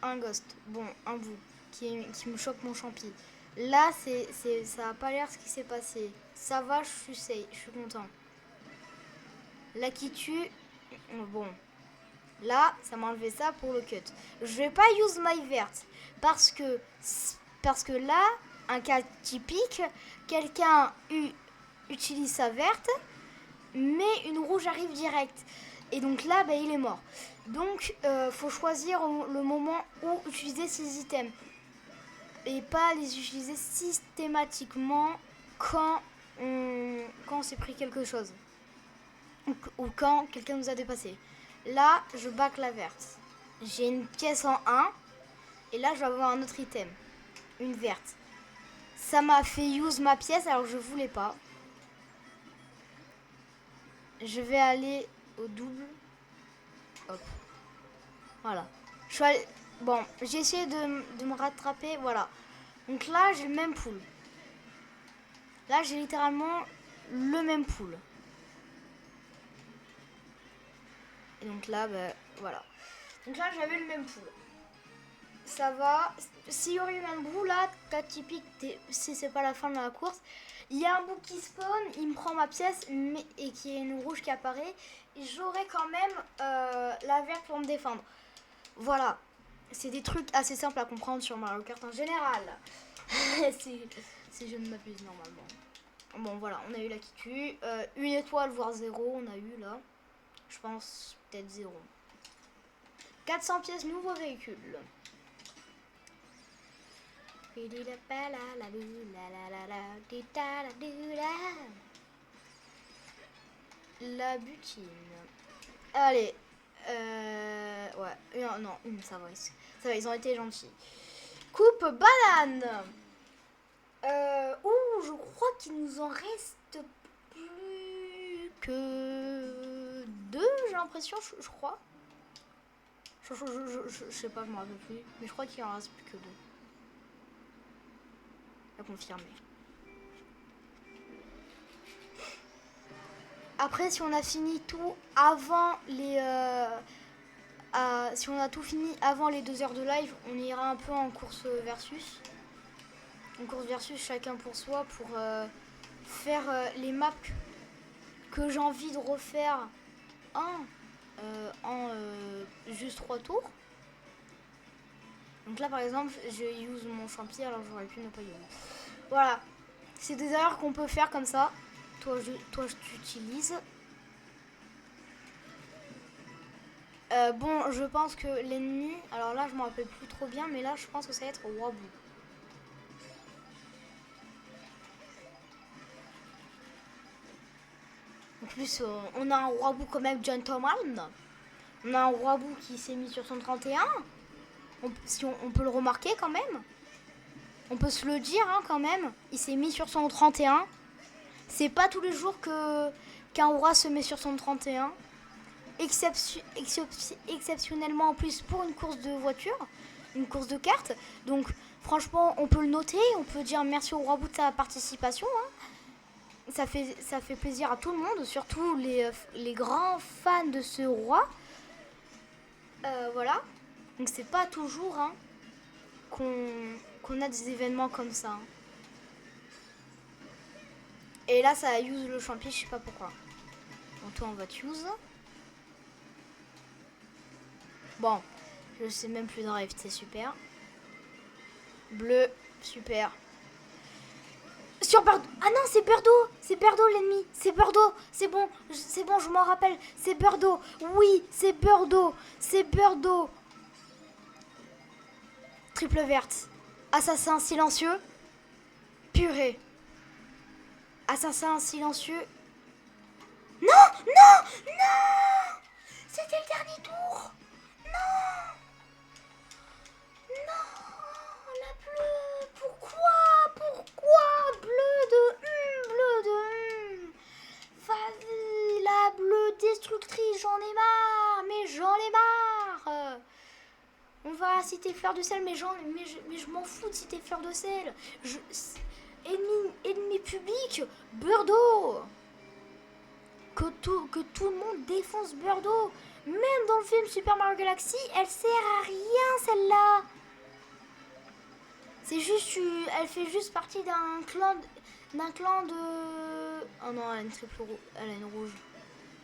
un ghost, bon, un bout, qui me choque mon champi. Là, ça n'a pas l'air ce qui s'est passé. Ça va, je suis safe, je suis content. Là qui tue, bon. Là, ça m'a enlevé ça pour le cut. Je vais pas use my verte parce que là, un cas typique, quelqu'un utilise sa verte, mais une rouge arrive direct. Et donc là, bah, il est mort. Donc, faut choisir le moment où utiliser ces items. Et pas les utiliser systématiquement quand on s'est pris quelque chose. Ou quand quelqu'un nous a dépassé. Là, je back la verte. J'ai une pièce en 1. Et là, je vais avoir un autre item. Une verte. Ça m'a fait use ma pièce alors que je voulais pas. Je vais aller au double. Hop. Voilà. Bon, j'ai essayé de me rattraper. Voilà. Donc là, j'ai le même pool. Là, j'ai littéralement le même pool. Et donc là, bah, voilà. Donc là, j'avais le même pool. Ça va. S'il y aurait eu un bout là, cas typique, si c'est pas la fin de la course, il y a un bout qui spawn, il me prend ma pièce et qui est une rouge qui apparaît. Et j'aurai quand même la verte pour me défendre. Voilà. C'est des trucs assez simples à comprendre sur Mario Kart en général. si je ne m'abuse normalement. Bon voilà, on a eu la qui tue. Une étoile, voire 0, on a eu là. Je pense peut-être 0. 400 pièces, nouveau véhicule. La butine. Allez. Ouais. Non, ça va. Ça va, ils ont été gentils. Coupe banane. Je crois qu'il nous en reste plus que 2, j'ai l'impression, je crois. Je sais pas, je me rappelle plus. Mais je crois qu'il en reste plus que 2. À confirmer. Après, si on a fini tout avant si on a tout fini avant les 2 heures de live, on ira un peu en course versus. En course versus, chacun pour soi, pour faire les maps que j'ai envie de refaire en juste 3 tours. Donc là, par exemple, je use mon champi alors j'aurais pu ne pas use. Voilà. C'est des erreurs qu'on peut faire comme ça. Toi, tu utilises. Bon, je pense que l'ennemi... Alors là, je m'en rappelle plus trop bien, mais là, je pense que ça va être Wabou. En plus, on a un Wabou quand même gentleman. On a un Wabou qui s'est mis sur son 31. On peut le remarquer quand même. On peut se le dire quand même. Il s'est mis sur son 31. C'est pas tous les jours qu'un roi se met sur son 31. Exceptionnellement en plus pour une course de voiture. Une course de cartes. Donc franchement, on peut le noter. On peut dire merci au roi bout de sa participation. Ça fait plaisir à tout le monde. Surtout les grands fans de ce roi. Voilà. Donc c'est pas toujours qu'on a des événements comme ça. Et là, ça use le champi, je sais pas pourquoi. Donc toi, on va te use. Bon, je sais même plus drive, c'est super. Bleu, super. Sur Birdo. Ah non, c'est Birdo. C'est Birdo l'ennemi. C'est Birdo. C'est bon, je m'en rappelle. C'est Birdo. Oui, c'est Birdo. C'est Birdo. Triple verte. Assassin silencieux. Purée. Assassin silencieux. Non, non, non. C'était le dernier tour. Non. Non, la bleue. Pourquoi bleu de Vas-y, la bleue destructrice, j'en ai marre. Mais j'en ai marre. On va citer fleur de sel, mais je m'en fous de citer fleur de sel. Ennemi public, Birdo. Que tout le monde défonce Birdo. Même dans le film Super Mario Galaxy, elle sert à rien celle-là. C'est juste, elle fait juste partie d'un clan de... Oh non, elle a une triple rouge. Elle a une rouge.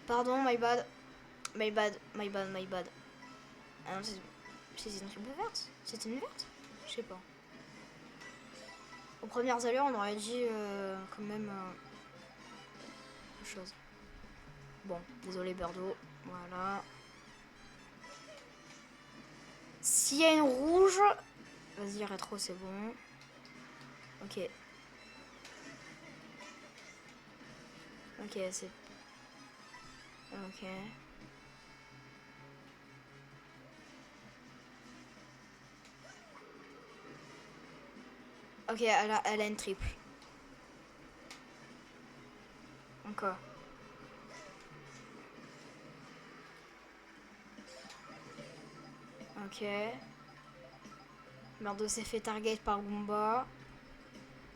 Pardon, my bad. Ah non, c'est une triple verte. C'était une verte? Je sais pas. Aux premières allures, on aurait dit quand même chose. Bon, désolé Birdo. Voilà. S'il y a une rouge... Vas-y, rétro, c'est bon. Ok. Ok, c'est... Ok. Ok, elle a une triple. Encore. Ok. Birdo s'est fait target par Goomba.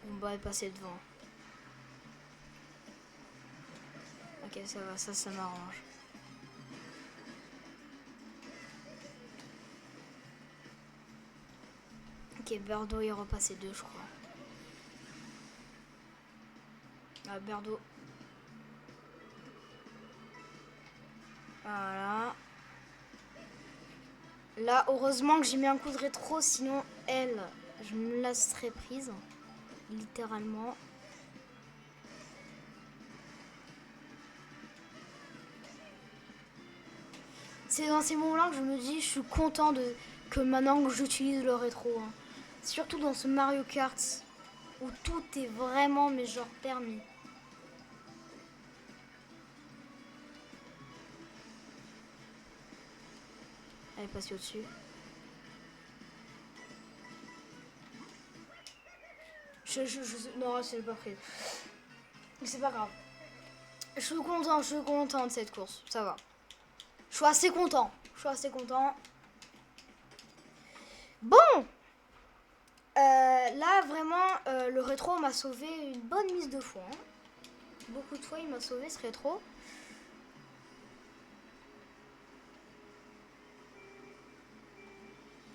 Goomba est passé devant. Ok, ça va, ça m'arrange. Ok, Birdo est repassé 2, je crois. Ah, Birdo. Voilà. Là, heureusement que j'ai mis un coup de rétro, sinon elle, je me la serais prise. Littéralement. C'est dans ces moments-là que je me dis, je suis content que maintenant que j'utilise le rétro. Hein. Surtout dans ce Mario Kart, où tout est vraiment, mais genre, permis. Elle est passée au-dessus. Non, c'est pas pris. C'est pas grave. Je suis content de cette course. Ça va. Je suis assez content. Bon. Là, vraiment, le rétro m'a sauvé une bonne mise de fois. Hein. Beaucoup de fois, il m'a sauvé ce rétro.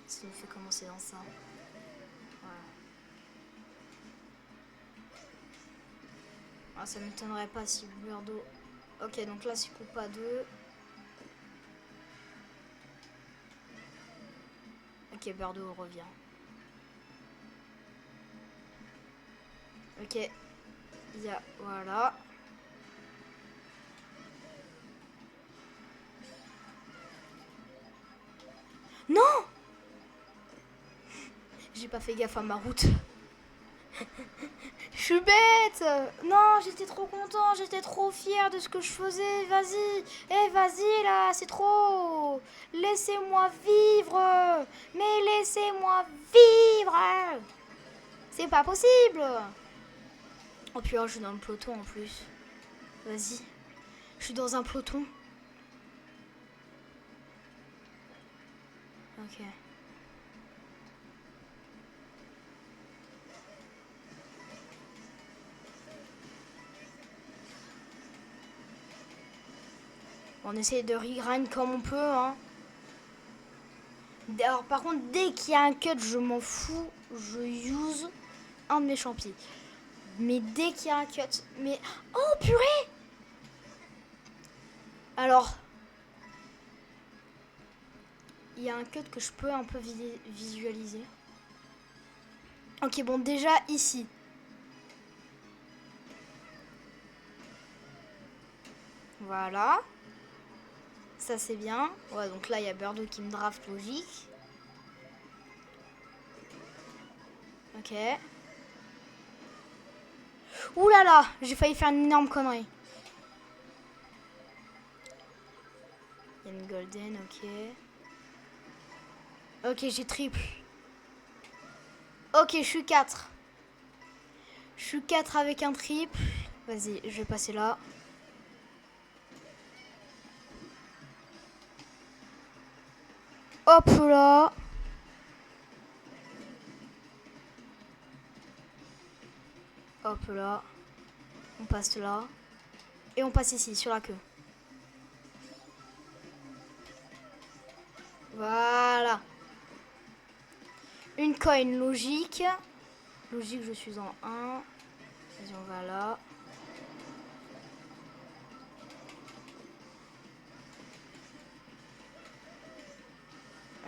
Ça nous fait commencer dans ça. Voilà. Ah, ça m'étonnerait pas si Birdo... Ok, donc là, c'est coupe à 2. Ok, Birdo revient. Ok. Il y a... Voilà. Non! J'ai pas fait gaffe à ma route. Je suis bête. Non, j'étais trop content, j'étais trop fière de ce que je faisais. Vas-y, vas-y là, c'est trop. Laissez-moi vivre. Mais laissez-moi vivre. C'est pas possible. Oh puis je suis dans le peloton en plus. Vas-y, je suis dans un peloton. Ok. On essaye de regrind comme on peut, hein. Alors par contre, dès qu'il y a un cut, je m'en fous, je use un de mes champis. Mais dès qu'il y a un cut, mais... Oh purée! Alors... il y a un cut que je peux un peu visualiser. Ok, bon, déjà ici. Voilà. Ça, c'est bien. Ouais, donc là, il y a Birdo qui me draft, logique. Ok. Ouh là là, j'ai failli faire une énorme connerie. Il y a une golden, ok. Ok, j'ai triple. Ok, je suis 4. Je suis 4 avec un triple. Vas-y, je vais passer là. Hop là. Hop là. On passe là. Et on passe ici, sur la queue. Voilà. Une coin logique. Logique, je suis en 1. Vas-y, on va là.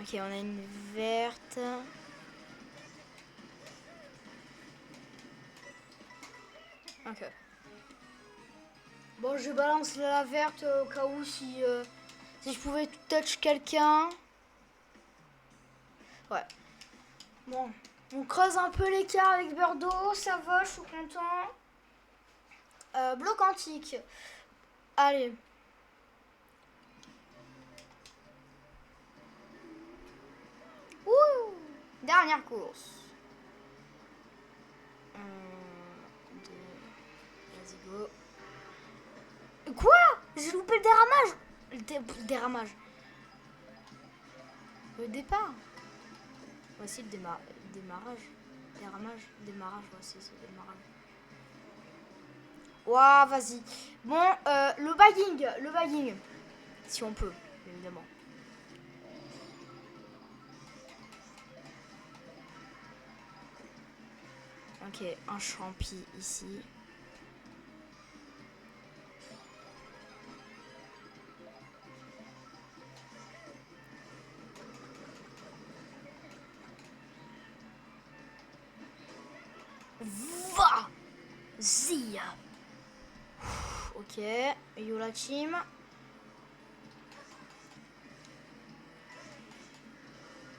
Ok, on a une verte. Ok. Bon, je balance la verte au cas où si je pouvais touch quelqu'un. Ouais. Bon, on creuse un peu l'écart avec Birdo, ça va, je suis content. Bloc antique. Allez. Ouh, dernière course. 1, 2, vas-y go. Quoi? J'ai loupé le déramage. Le déramage. Le départ. Voici le démarrage. Démarrage, voici le démarrage. Ouah, vas-y. Bon, le bagging. Si on peut, évidemment. Ok, un champi ici. Va-y. Ok, Yola Team.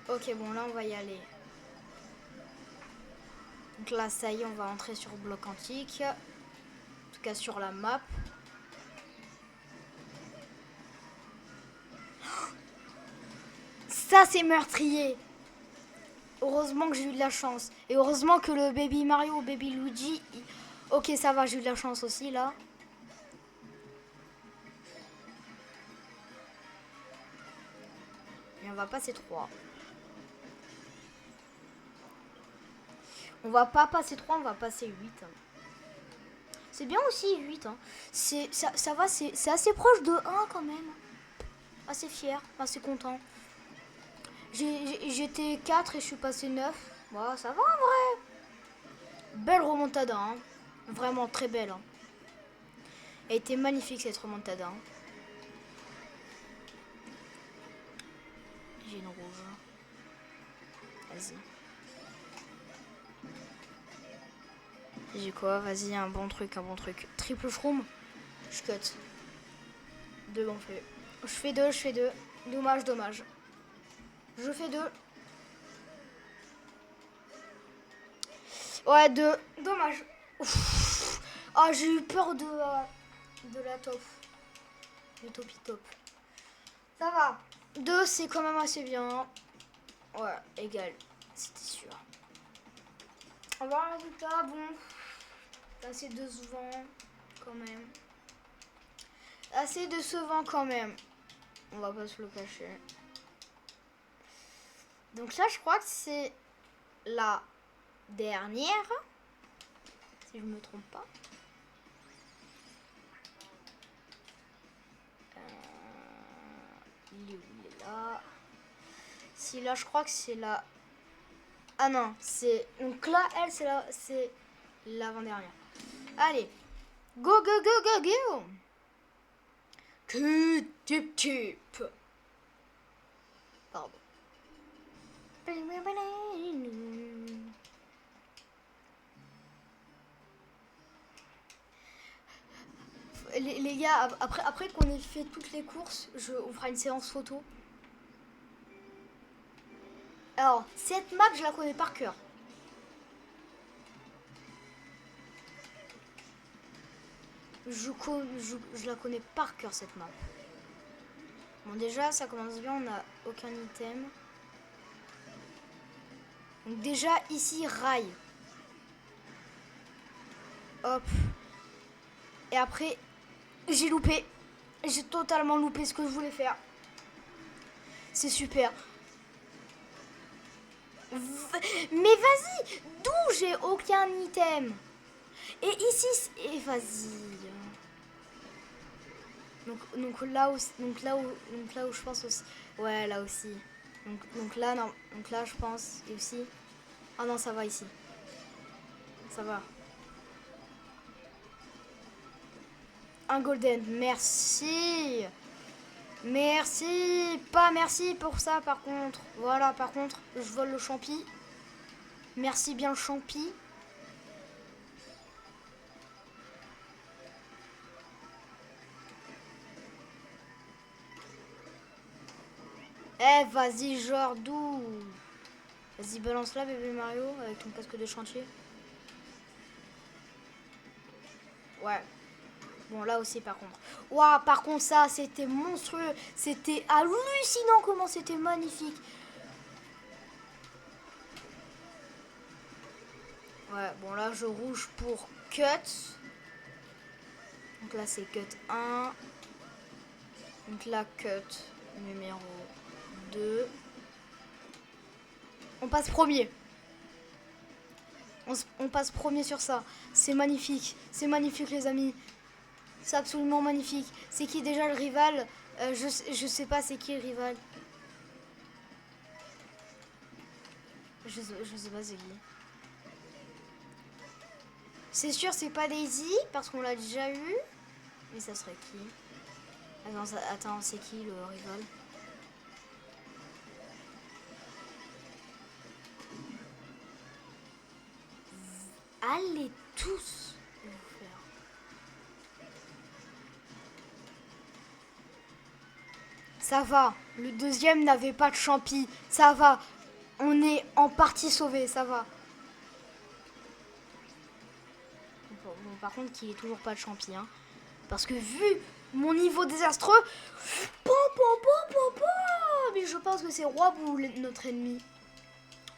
Ok, bon, là, on va y aller. Donc là, ça y est, on va entrer sur bloc antique. En tout cas, sur la map. Ça, c'est meurtrier. Heureusement que j'ai eu de la chance. Et heureusement que le Baby Mario ou Baby Luigi... Ok, ça va, j'ai eu de la chance aussi, là. Et on va passer 3. On va pas passer 3, on va passer 8. C'est bien aussi 8. Hein. Ça va, c'est assez proche de 1 quand même. Assez fier, assez content. J'étais 4 et je suis passé 9. Bon, ça va en vrai. Belle remontada, hein. Vraiment très belle. Hein. Elle était magnifique cette remontada. Hein. J'ai une rouge. Vas-y. J'ai quoi? Vas-y, un bon truc, un bon truc. Triple shroom. Je cut. 2 on fait. Je fais 2, je fais 2. Dommage, dommage. Je fais 2. Ouais, 2. Dommage. Ah, j'ai eu peur de la top. Du topi top. Ça va. 2, c'est quand même assez bien. Ouais, égal. C'était sûr. On va voir le résultat. Bon. Assez décevant quand même. Assez décevant quand même. On va pas se le cacher. Donc là, je crois que c'est la dernière. Si je me trompe pas. Il est là. Si là, je crois que c'est la... Ah non, c'est... Donc là, elle, c'est l'avant-dernière. Allez. Go, go, go, go, go. Que tip tip. Pardon. Les gars, après qu'on ait fait toutes les courses, on fera une séance photo. Alors, cette map, je la connais par cœur. Je la connais par cœur, cette map. Bon, déjà, ça commence bien, on n'a aucun item. Donc déjà, ici, rail. Hop. Et après, j'ai loupé. J'ai totalement loupé ce que je voulais faire. C'est super. Mais vas-y, d'où j'ai aucun item. Et ici, et vas-y. Donc là où je pense aussi. Ouais, là aussi. Donc là, non. Donc là, je pense. Et aussi. Ah non, ça va ici. Ça va. Un golden. Merci. Merci. Pas merci pour ça, par contre. Voilà, par contre, je vole le champi. Merci bien, le champi. Eh, vas-y, genre d'où? Vas-y, balance là, bébé Mario, avec ton casque de chantier. Ouais. Bon, là aussi, par contre. Waouh, par contre, ça, c'était monstrueux. C'était hallucinant comment c'était magnifique. Ouais, bon, là, je rouge pour cut. Donc là, c'est cut 1. Donc là, cut numéro 2. On passe premier. On passe premier sur ça. C'est magnifique. C'est magnifique, les amis. C'est absolument magnifique. C'est qui déjà le rival? Je sais pas c'est qui le rival. Je sais pas c'est qui. C'est sûr c'est pas Daisy parce qu'on l'a déjà eu. Mais ça serait qui? Attends, c'est qui le rival? Allez tous vous faire. Ça va. Le deuxième n'avait pas de champi. Ça va. On est en partie sauvé. Ça va. Bon, par contre, qu'il ait toujours pas de champi. Hein. Parce que vu mon niveau désastreux... Mais je pense que c'est Roibou notre ennemi.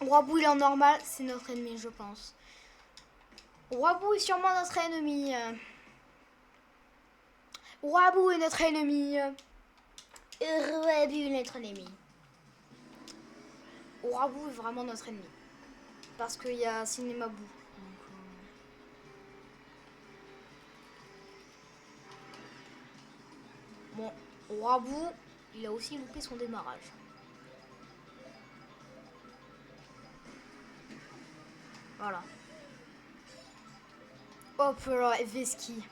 Roibou il est en normal. C'est notre ennemi, je pense. Roibou est sûrement notre ennemi. Roibou est notre ennemi. Roibou est notre ennemi. Roibou est vraiment notre ennemi. Parce qu'il y a Cinéma Bou. Bon, Roibou, il a aussi loupé son démarrage. Voilà. Hop là, Veski.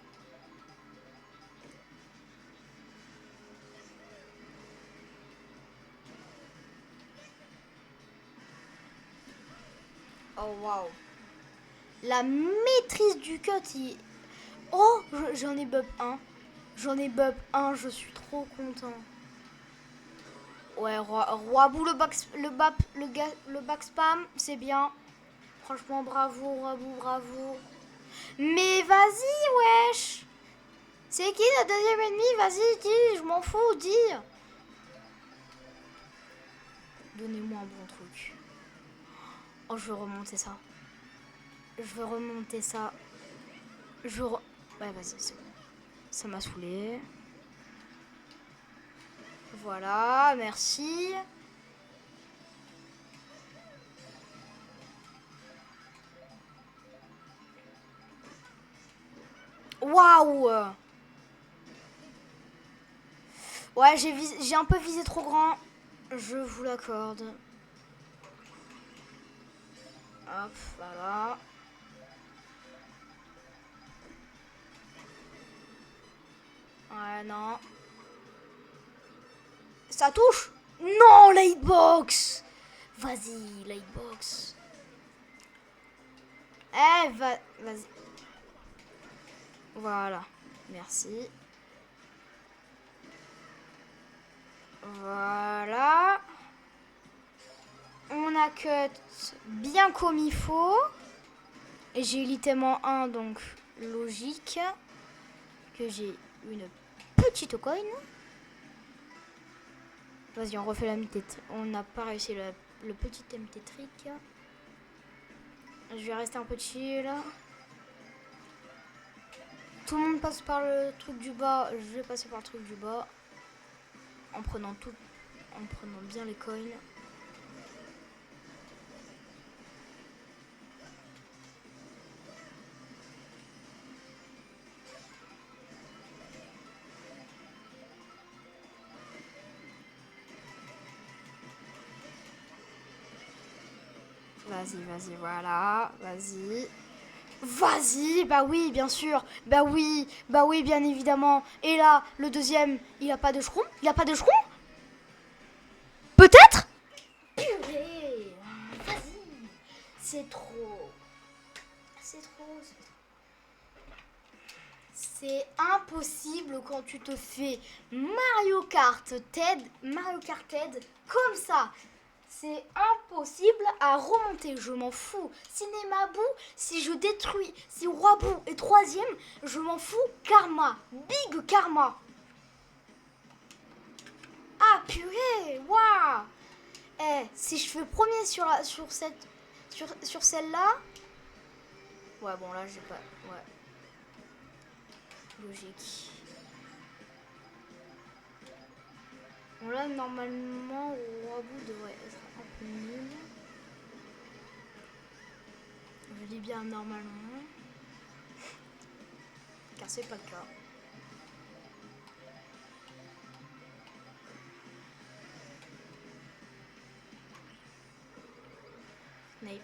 Oh waouh. La maîtrise du cut, Oh, j'en ai bub 1. J'en ai bub 1, je suis trop content. Ouais, Roibou, le back spam, c'est bien. Franchement, bravo, Roibou, bravo. Mais vas-y, wesh. C'est qui le deuxième ennemi? Vas-y, dis, je m'en fous, dis. Donnez-moi un bon truc. Oh, je veux remonter ça. Je veux remonter ça. Ouais, vas-y, c'est bon. Ça m'a saoulé. Voilà, merci. Waouh! Ouais, j'ai un peu visé trop grand. Je vous l'accorde. Hop, voilà. Ouais, non. Ça touche? Non, la hitbox! Vas-y, la hitbox. Eh, vas-y. Voilà. Merci. Voilà. On a cut bien comme il faut. Et j'ai l'item en 1, donc logique que j'ai une petite coin. Vas-y, on refait la mi-tétrique. On n'a pas réussi le petit thème tétrique. Je vais rester un peu chill. Tout le monde passe par le truc du bas. Je vais passer par le truc du bas. En prenant bien les coins. Vas-y, voilà. Vas-y, bah oui, bien sûr. Bah oui, bien évidemment. Et là, le deuxième, il a pas de shroom. Peut-être. Purée. Vas-y. C'est trop. C'est impossible quand tu te fais Mario Kart TED comme ça. C'est impossible à remonter, je m'en fous. Si Nemabu, si je détruis, si Wabu est troisième, je m'en fous. Karma, big karma. Ah purée, waouh. Si je fais premier sur celle-là. Ouais, bon là j'ai pas. Ouais. Logique. Bon là normalement Wabu devrait être un peu nul. Je dis bien normalement. Car c'est pas le cas. Snape.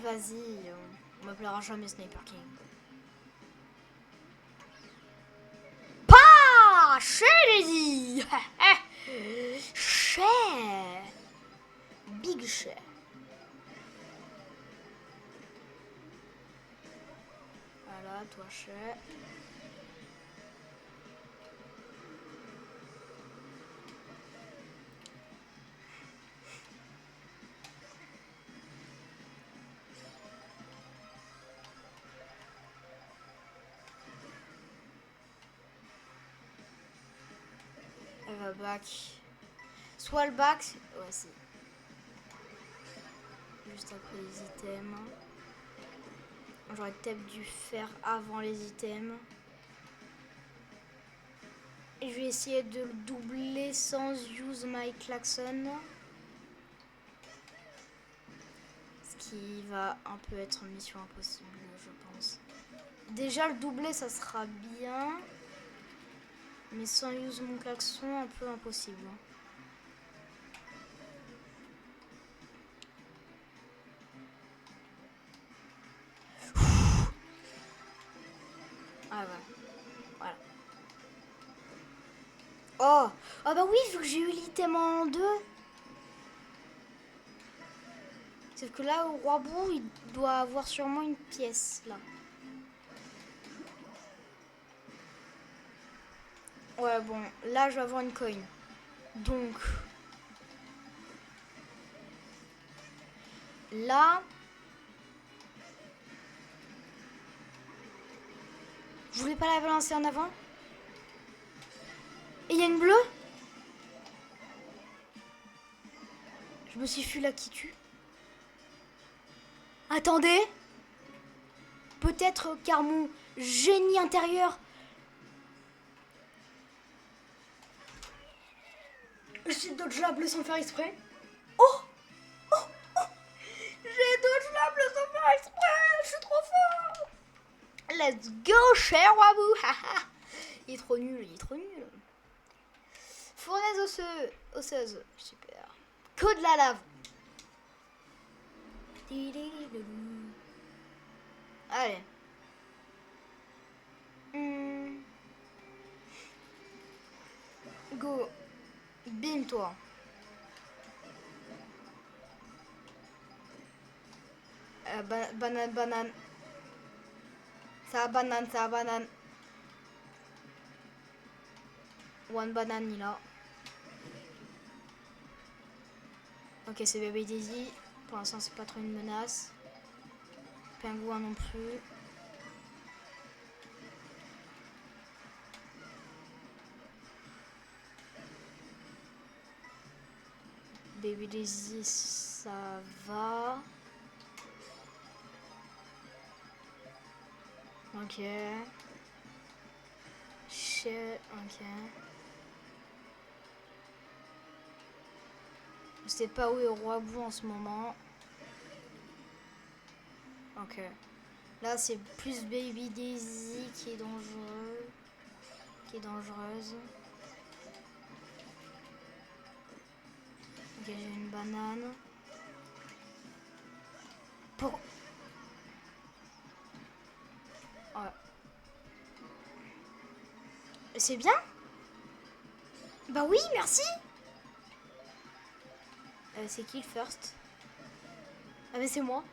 Vas-y, on m'appellera jamais Sniper King. Pas Shady. Cher. Big cher. Voilà, toi cher. Elle va back. Soit le back. Ouais, si. Juste après les items. J'aurais peut-être dû faire avant les items. Et je vais essayer de le doubler sans use my klaxon. Ce qui va un peu être mission impossible, je pense. Déjà le doubler ça sera bien. Mais sans use mon klaxon, un peu impossible. Ah ouais. Voilà. Oh bah oui, vu que j'ai eu l'item en 2. Sauf que là, au roi Bou, il doit avoir sûrement une pièce, là. Ouais, bon, là, je vais avoir une coin. Donc, là, je voulais pas la balancer en avant. Et il y a une bleue. Je me suis fui là qui tue. Attendez. Peut-être car mon génie intérieur. J'ai dodgeable sans faire exprès. Oh, j'ai dodgeable sans faire exprès. Je suis trop fort. Let's go, cher Wabou. Il est trop nul, Fournaise osseuse. Super. Que de la lave. Allez. toi. Banane, banane. Ça banane, ça banane. One banane, il a. Ok, c'est bébé Daisy. Pour l'instant, c'est pas trop une menace. Pingouin non plus. Baby Daisy, ça va. Ok. Ok. Je sais pas où est Roi Bou en ce moment. Ok. Là, c'est plus Baby Daisy qui est dangereux. Qui est dangereuse. Ok, j'ai une banane. Pour... Ouais. C'est bien? Bah oui, merci. C'est qui le first? Ah mais c'est moi.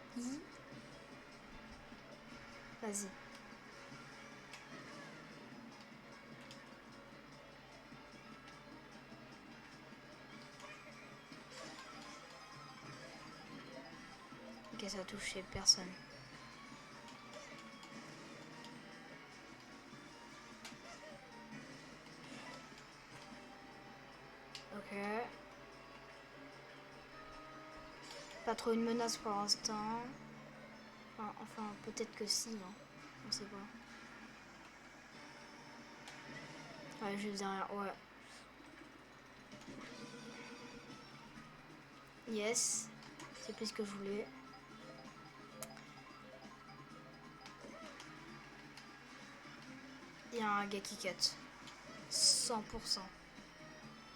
Vas-y. Ok, ça a touché personne. Ok. Pas trop une menace pour l'instant. Enfin peut-être que si, hein. On sait pas. Ouais, je faisais rien. Ouais. Yes. C'est plus ce que je voulais. Il y a un gars qui cut. 100%.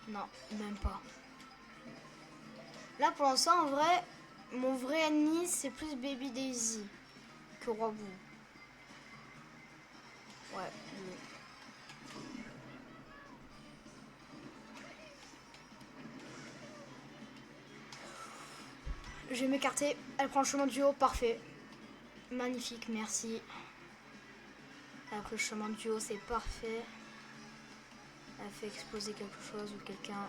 Non, même pas. Là pour l'instant, en vrai, mon vrai ennemi c'est plus Baby Daisy que Roi Bou. Ouais. Je vais m'écarter. Elle prend le chemin du haut, parfait. Magnifique, merci. Elle a pris le chemin du haut, c'est parfait. Elle fait exploser quelque chose ou quelqu'un.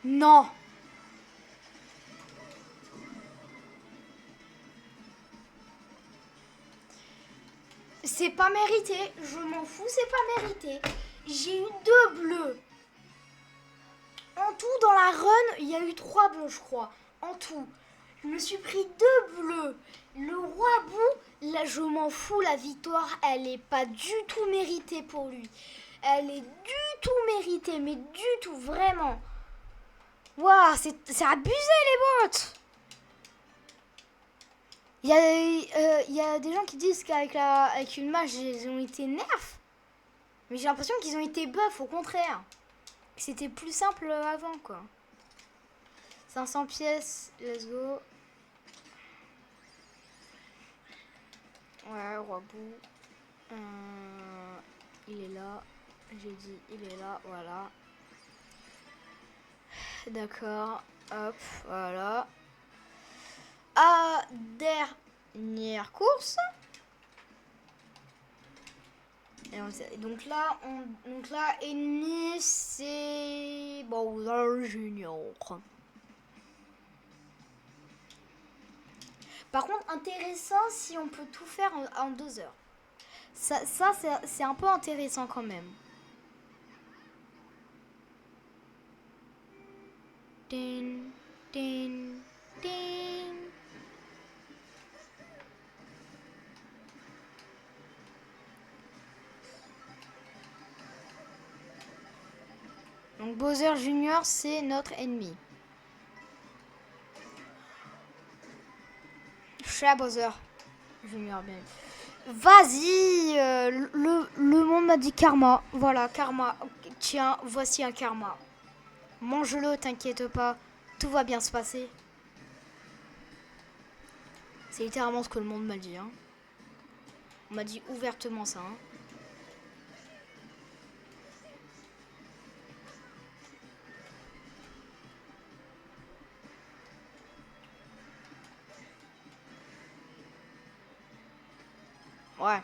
Non! C'est pas mérité, je m'en fous, c'est pas mérité. J'ai eu 2 bleus. En tout, dans la run, il y a eu 3 bleus, je crois. En tout. Je me suis pris 2 bleus. Le Roi Bou, là, je m'en fous, la victoire, elle est pas du tout méritée pour lui. Elle est du tout méritée, mais du tout, vraiment. Waouh, c'est abusé les bots. Il y a des gens qui disent qu'avec une mage, ils ont été nerfs. Mais j'ai l'impression qu'ils ont été buff, au contraire. C'était plus simple avant, quoi. 500 pièces, let's go. Ouais, Roi Bou. Il est là. J'ai dit, il est là, voilà. D'accord. Hop, voilà. Dernière course. Et donc là, ennemi, c'est Bowser Junior. Par contre, intéressant si on peut tout faire en 2 heures. Ça c'est un peu intéressant quand même. Din, din, din. Donc Bowser Junior, c'est notre ennemi. cher Bowser Junior, bien. Vas-y, le monde m'a dit karma. Voilà, karma. Tiens, voici un karma. Mange-le, t'inquiète pas. Tout va bien se passer. C'est littéralement ce que le monde m'a dit. Hein. On m'a dit ouvertement ça. Hein. Ouais.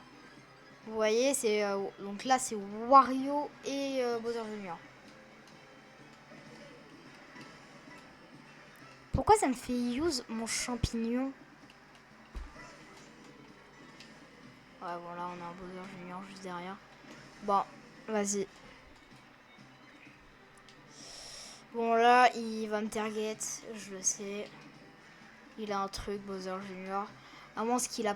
Vous voyez, c'est donc là c'est Wario et Bowser Junior. Pourquoi ça me fait use mon champignon? Ouais, voilà, on a un Bowser Junior juste derrière. Bon, vas-y. Bon, là, il va me target, je le sais. Il a un truc, Bowser Junior. À moins qu'il ait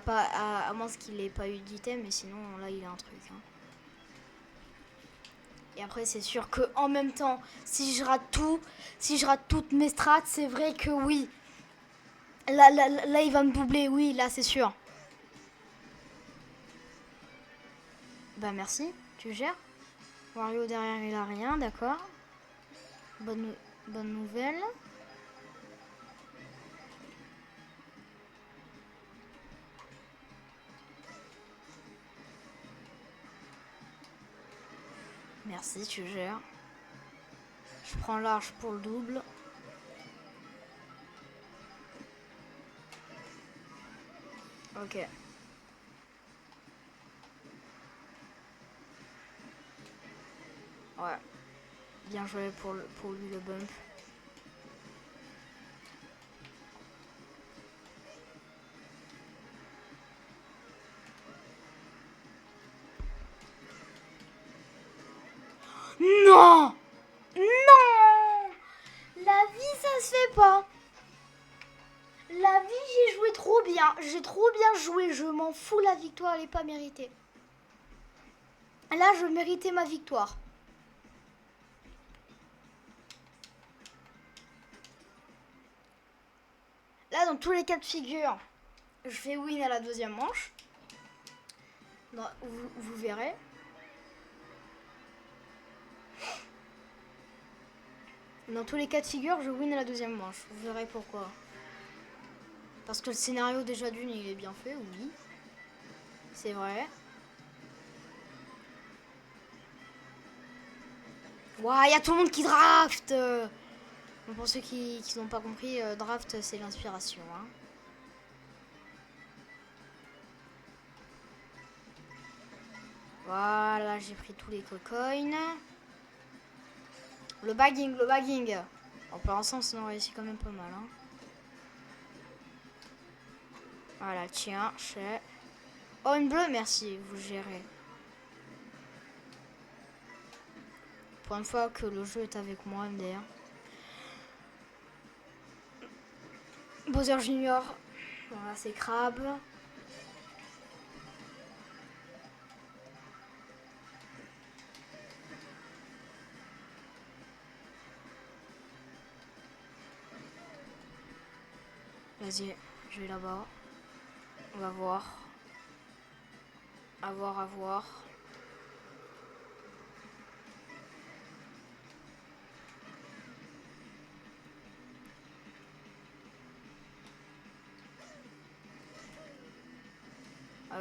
pas eu d'item, mais sinon, là, il a un truc. Hein. Et après, c'est sûr que en même temps, si je rate toutes mes strats, c'est vrai que oui. Là, il va me doubler, oui, là, c'est sûr. Bah, merci, tu gères. Wario derrière, il a rien, d'accord. Bonne nouvelle. Merci, tu gères. Je prends large pour le double. Ok. Ouais. Bien joué pour lui le bump. Non! Non! La vie, ça se fait pas. La vie, j'ai joué trop bien. J'ai trop bien joué. Je m'en fous, la victoire, elle est pas méritée. Là, je méritais ma victoire. Là, dans tous les cas de figure, je fais win à la deuxième manche. Non, vous verrez. Dans tous les cas de figure, je win à la deuxième manche. Vous verrez pourquoi. Parce que le scénario déjà d'une, il est bien fait, oui. C'est vrai. Ouah, il y a tout le monde qui draft. Bon, pour ceux qui n'ont pas compris, draft, c'est l'inspiration. Hein. Voilà, j'ai pris tous les cocoins. Le bagging. En pour l'instant, on réussit quand même pas mal. Hein. Voilà, tiens, chez. Oh, une bleue, merci, vous gérez. Pour une fois que le jeu est avec moi, MDR. Bowser Junior. Voilà, c'est crabe. Vas-y, je vais là-bas. On va voir. À voir.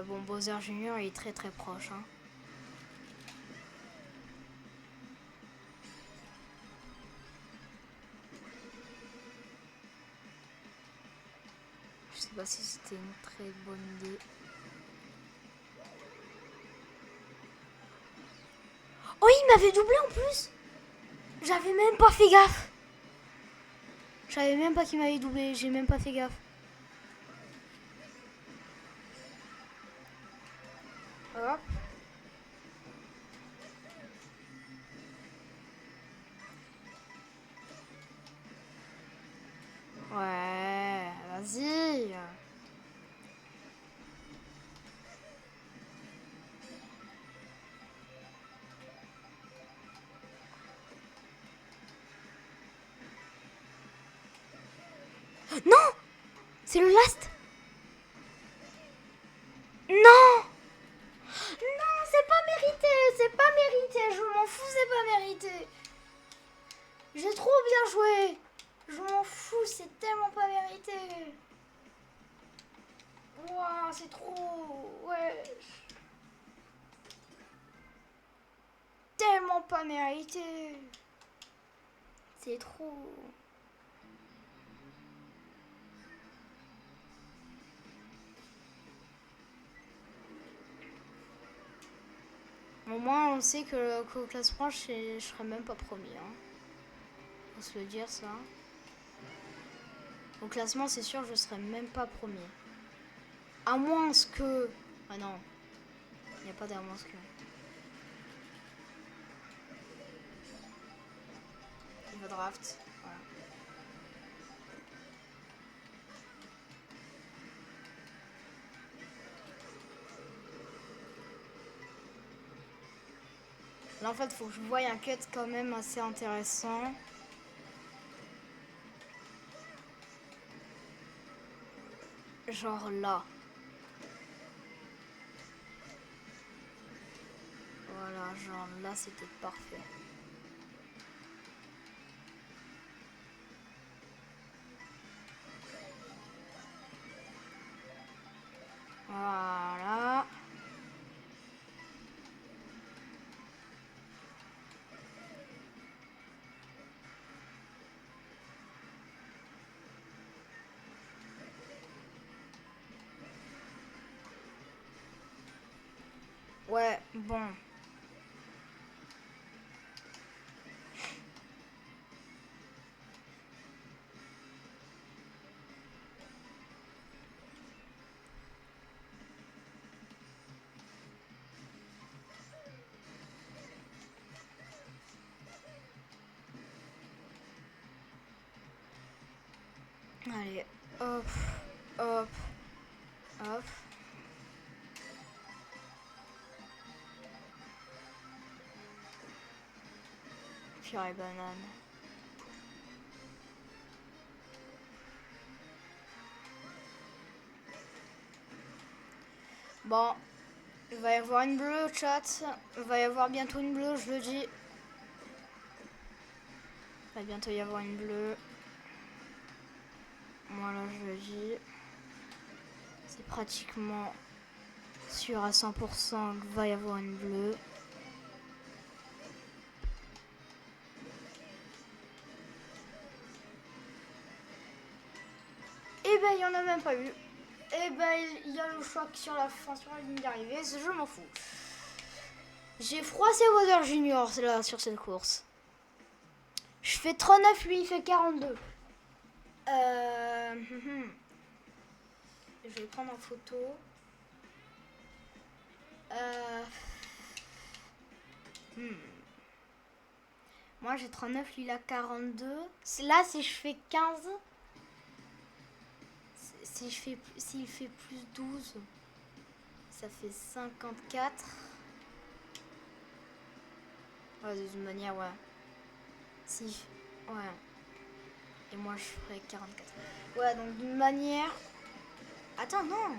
Bon, Bowser Junior il est très très proche. Hein. Je sais pas si c'était une très bonne idée. Oh, il m'avait doublé en plus. J'avais même pas fait gaffe. Je savais même pas qu'il m'avait doublé. J'ai même pas fait gaffe. Hop. Ouais, vas-y. Non, c'est le last. Non, c'est trop. Ouais. Tellement pas mérité. C'est trop. Au moins, on sait qu'au classement, je serai même pas premier. Hein. Faut se le dire, ça. Au classement, c'est sûr, je serai même pas premier. À moins que... Ah non. Il n'y a pas d'à moins que... Il va draft. Voilà. Là, en fait, il faut que je voie un cut quand même assez intéressant. Genre là. Voilà, genre là, c'était parfait. Voilà. Ouais, bon. Allez, hop, hop, hop. Purée banane. Bon, il va y avoir une bleue au chat. Il va y avoir bientôt une bleue, je le dis. Il va bientôt y avoir une bleue. Voilà, je le dis. C'est pratiquement sûr à 100% qu'il va y avoir une bleue. Et ben, il n'y en a même pas eu. Et ben, il y a le choc sur la fin, sur la ligne d'arrivée. Je m'en fous. J'ai froissé Water Junior là, sur cette course. Je fais 39, lui il fait 42. Je vais prendre en photo. Moi j'ai 39, lui il a 42. Là si je fais 15, s'il fait plus 12, ça fait 54. Ouais, de toute manière, ouais. Si, ouais. Et moi je ferai 44. Ouais, donc d'une manière... Attends, non.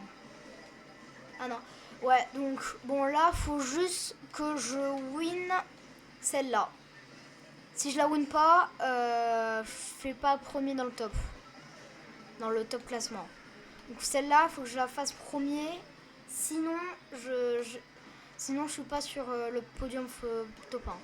Ah non. Ouais, donc bon là, faut juste que je win celle-là. Si je la win pas, je fais pas premier dans le top. Dans le top classement. Donc celle-là, faut que je la fasse premier. Sinon, sinon je suis pas sur le podium top 1.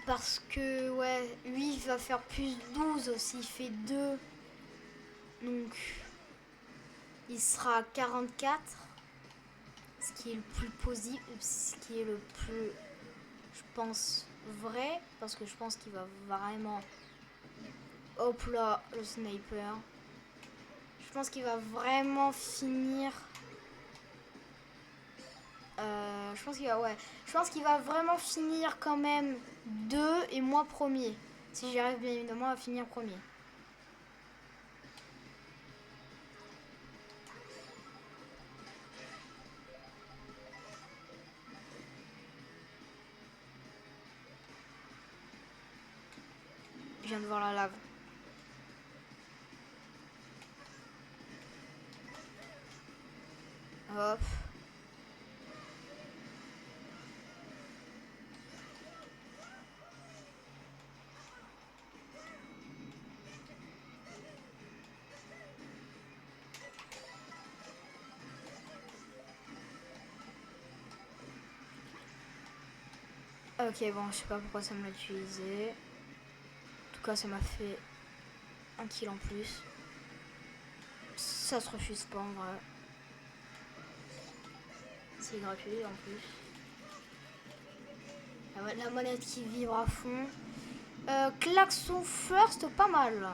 Parce que, ouais, lui, il va faire plus 12 s'il fait 2. Donc, il sera à 44. Ce qui est le plus positif, ce qui est le plus, je pense, vrai. Parce que je pense qu'il va vraiment... Hop là, le sniper. Je pense qu'il va vraiment finir... je pense qu'il va, ouais. Je pense qu'il va vraiment finir quand même 2 et moi premier. Si j'y arrive bien évidemment à finir premier. Je viens de voir la lave. Hop. Ok, bon, je sais pas pourquoi ça me l'a utilisé. En tout cas, ça m'a fait un kill en plus. Ça se refuse pas en vrai. C'est gratuit en plus. La manette qui vibre à fond. Klaxon first, pas mal.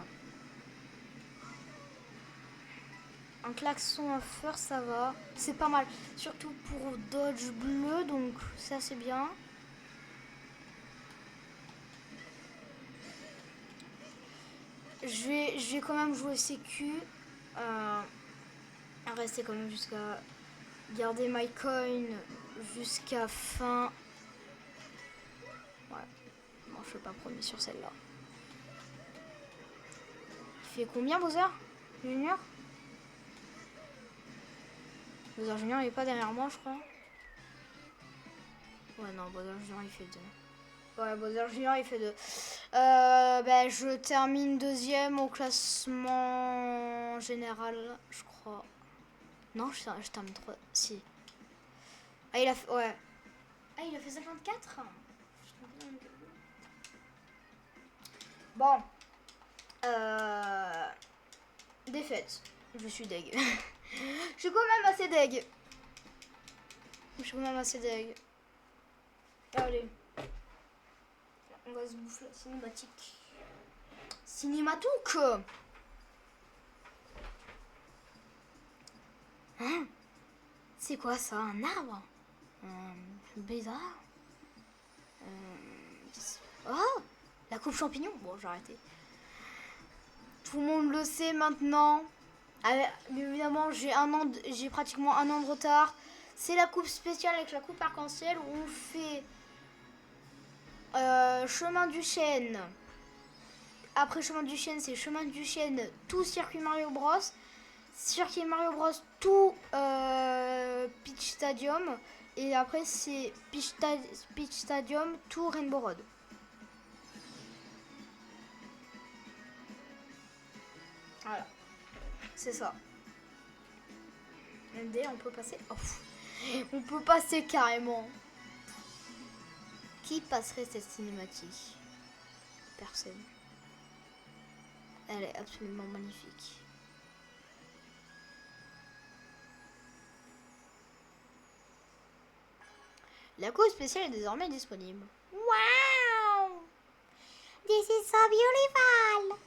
Un klaxon first, ça va. C'est pas mal. Surtout pour dodge bleu, donc ça c'est bien. Je vais quand même jouer sécu. Rester quand même jusqu'à... Garder my coin jusqu'à fin. Ouais. Bon, je fais pas promis sur celle-là. Il fait combien Bowser Junior? Bowser Junior il est pas derrière moi je crois. Ouais non, Bowser Junior il fait 2. Ouais, Bowser Junior il fait 2. Ben, je termine deuxième au classement général, je crois. Non, je termine 3. Si. Ah, il a fait... Ouais. Ah, il a fait 54. Bon. Défaite. Je suis deg. Je suis quand même assez deg. Allez. On va se bouffer la cinématique. Cinématouk. Hein? C'est quoi ça? Un arbre? Bizarre. Oh! La coupe champignon? Bon, j'ai arrêté. Tout le monde le sait maintenant. Mais évidemment, j'ai pratiquement un an de retard. C'est la coupe spéciale avec la coupe arc-en-ciel où on fait chemin du chêne. Après chemin du chêne, c'est chemin du chêne, tout circuit Mario Bros. Circuit Mario Bros, tout Peach Stadium. Et après, c'est Peach Stadium, tout Rainbow Road. Voilà. C'est ça. MD, on peut passer. Oh, on peut passer carrément. Qui passerait cette cinématique? Personne. Elle est absolument magnifique. La coupe spéciale est désormais disponible. Wow! This is so beautiful!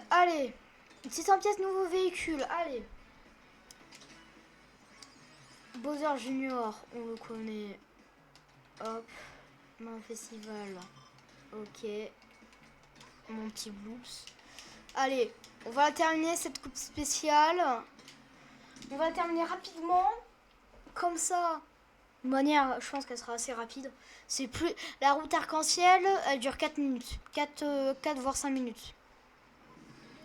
Allez, 600 pièces, nouveau véhicule, allez. Bowser Junior, on le connaît. Hop, mon festival. Ok. Mon petit bloops. Allez, on va terminer cette coupe spéciale. On va terminer rapidement. Comme ça. De manière, je pense qu'elle sera assez rapide. C'est plus... La route arc-en-ciel, elle dure 4 minutes. 4 voire 5 minutes.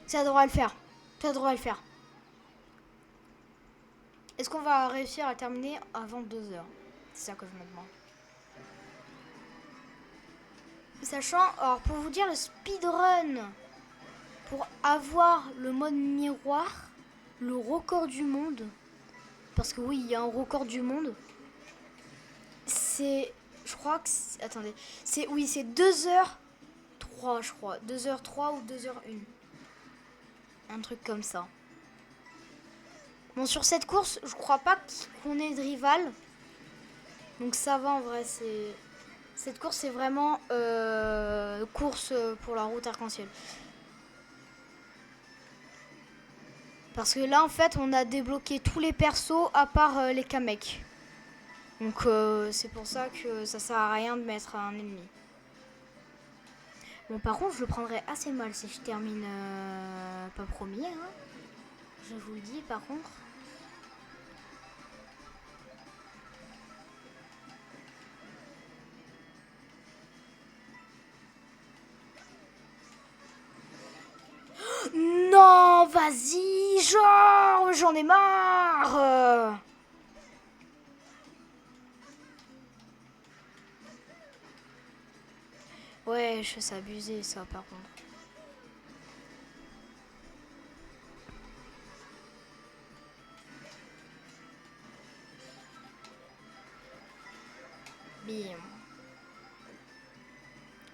Ça devrait le faire. Ça devrait le faire. Est-ce qu'on va réussir à terminer avant 2 heures? C'est ça que je me demande. Sachant, alors pour vous dire, le speedrun, pour avoir le mode miroir, le record du monde, parce que oui, il y a un record du monde, c'est, je crois que, attendez, c'est, oui, c'est 2h03, je crois, 2h03 ou 2h01. Un truc comme ça. Bon, sur cette course, je crois pas qu'on ait de rival. Donc ça va en vrai, c'est... Cette course, c'est vraiment course pour la route arc-en-ciel. Parce que là, en fait, on a débloqué tous les persos à part les Kamek. Donc c'est pour ça que ça sert à rien de mettre un ennemi. Bon, par contre, je le prendrais assez mal si je termine pas premier. Hein. Je vous le dis, par contre. Non, vas-y, genre, j'en ai marre. Ouais, je sais abusé ça par contre. Bim.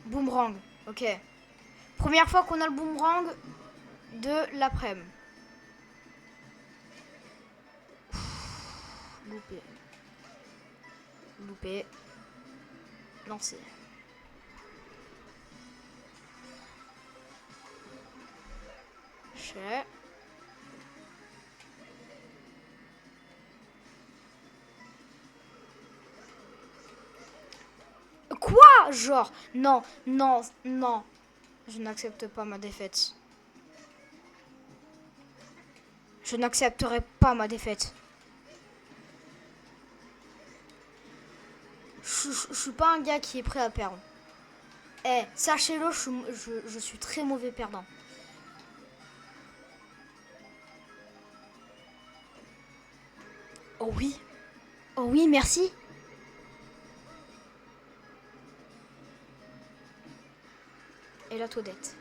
Boomerang, ok. Première fois qu'on a le boomerang de l'après-midi. Loupé. Loupé. Lancé. Chet. Quoi? Genre, non, non, non. Je n'accepte pas ma défaite. Je n'accepterai pas ma défaite. Je suis pas un gars qui est prêt à perdre. Eh, sachez-le, je suis très mauvais perdant. Oh oui. Oh oui, merci. Et la Toadette.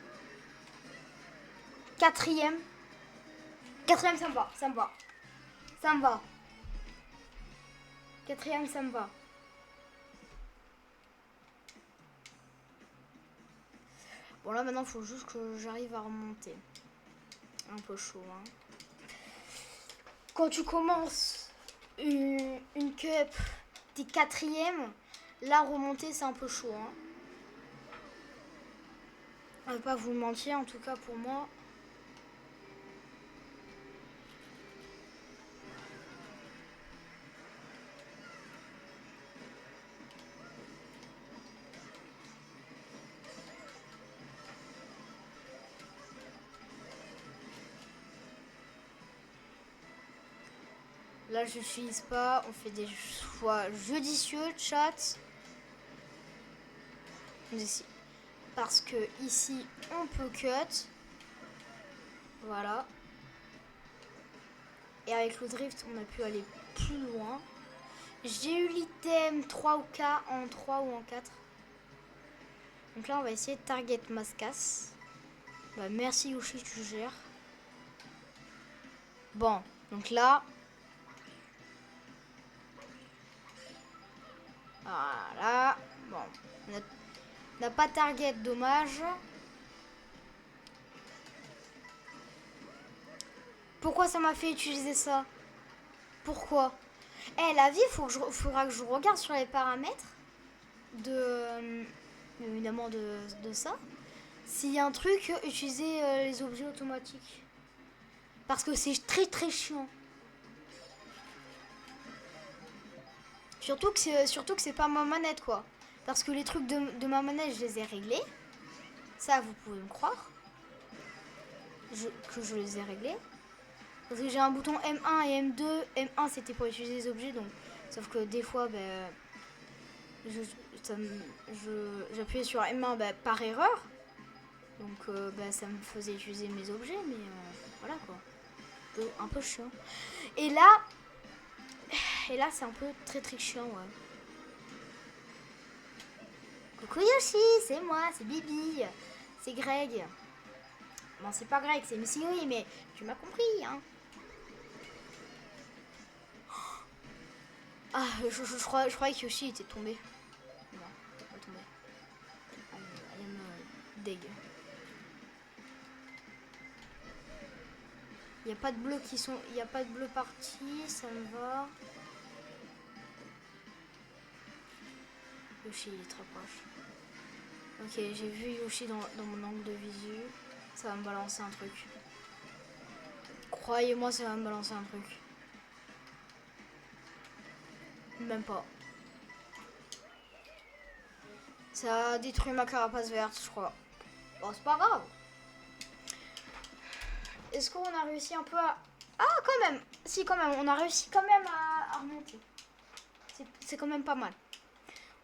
Quatrième. Quatrième, ça me va, ça me va. Ça me va. Quatrième, ça me va. Bon là maintenant il faut juste que j'arrive à remonter. Un peu chaud hein. Quand tu commences une cup, t'es quatrième, là remonter c'est un peu chaud hein. Je vais pas vous mentir en tout cas pour moi. Là je n'utilise pas, on fait des choix judicieux, chat. Parce que ici on peut cut. Voilà. Et avec le drift on a pu aller plus loin. J'ai eu l'item 3 ou 4 en 3 ou en 4. Donc là on va essayer de target Mascas. Bah merci Yoshi, tu gères. Bon, donc là. Voilà. Bon, on n'a pas target, dommage. Pourquoi ça m'a fait utiliser ça? Pourquoi? Eh, la vie, faudra que je regarde sur les paramètres de. Évidemment de ça. S'il y a un truc, utiliser les objets automatiques. Parce que c'est très très chiant. Surtout que c'est pas ma manette quoi. Parce que les trucs de ma manette, je les ai réglés. Ça, vous pouvez me croire. Que je les ai réglés. Parce que j'ai un bouton M1 et M2. M1 c'était pour utiliser les objets. Donc, sauf que des fois, ben, j'appuyais sur M1 ben, par erreur. Donc ben, ça me faisait utiliser mes objets. Mais voilà quoi. Un peu chiant. Et là c'est un peu très très chiant. Ouais. Coucou Yoshi, c'est moi, c'est Bibi, c'est Greg. Bon, c'est pas Greg, c'est Missy, oui, mais tu m'as compris, hein. Ah, je croyais que Yoshi était tombé. Non, il n'est pas tombé. I am deg. Il n'y a pas de bleus qui sont. Il n'y a pas de bleus partis, ça me va. Yoshi il est très proche. Ok, j'ai vu Yoshi dans mon angle de visu. Ça va me balancer un truc. Croyez-moi, ça va me balancer un truc. Même pas. Ça a détruit ma carapace verte, je crois. Bon, c'est pas grave. Est-ce qu'on a réussi un peu à... Ah, quand même. Si, quand même. On a réussi quand même à remonter. C'est quand même pas mal.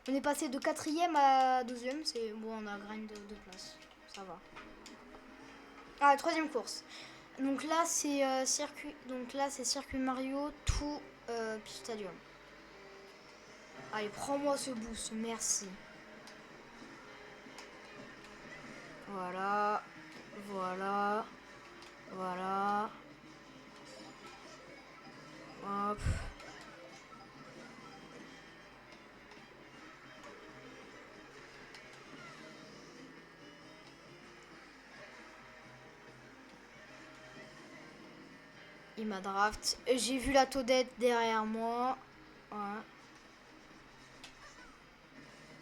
On est passé de 4e à 2e. C'est bon, on a grind de place. Ça va. Ah, 3e course. Donc là, c'est circuit. Donc là, c'est circuit Mario tout Stadium. Allez, prends-moi ce boost, merci. Voilà. Voilà. Voilà. Hop. Il m'a draft. J'ai vu la Toadette derrière moi. Ouais.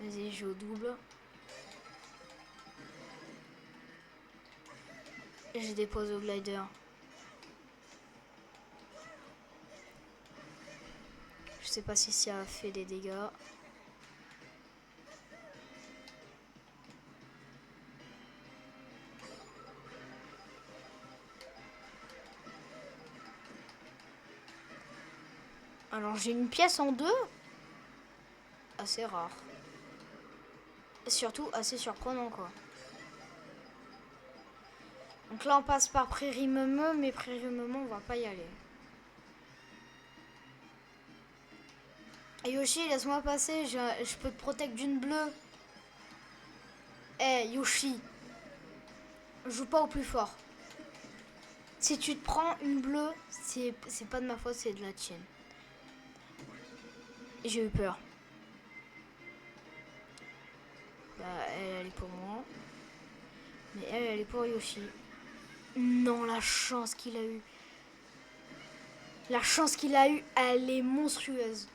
Vas-y, je joue au double. J'ai déposé au glider. Je sais pas si ça a fait des dégâts. Alors j'ai une pièce en deux. Assez rare. Surtout assez surprenant quoi. Donc là on passe par Prairie Meumeu, mais Prairie Meumeu on va pas y aller. Et Yoshi, laisse-moi passer, je peux te protéger d'une bleue. Eh Yoshi, joue pas au plus fort. Si tu te prends une bleue, c'est pas de ma faute, c'est de la tienne. J'ai eu peur. Bah elle est pour moi. Mais elle est pour Yoshi. Non, la chance qu'il a eue. La chance qu'il a eue, elle est monstrueuse.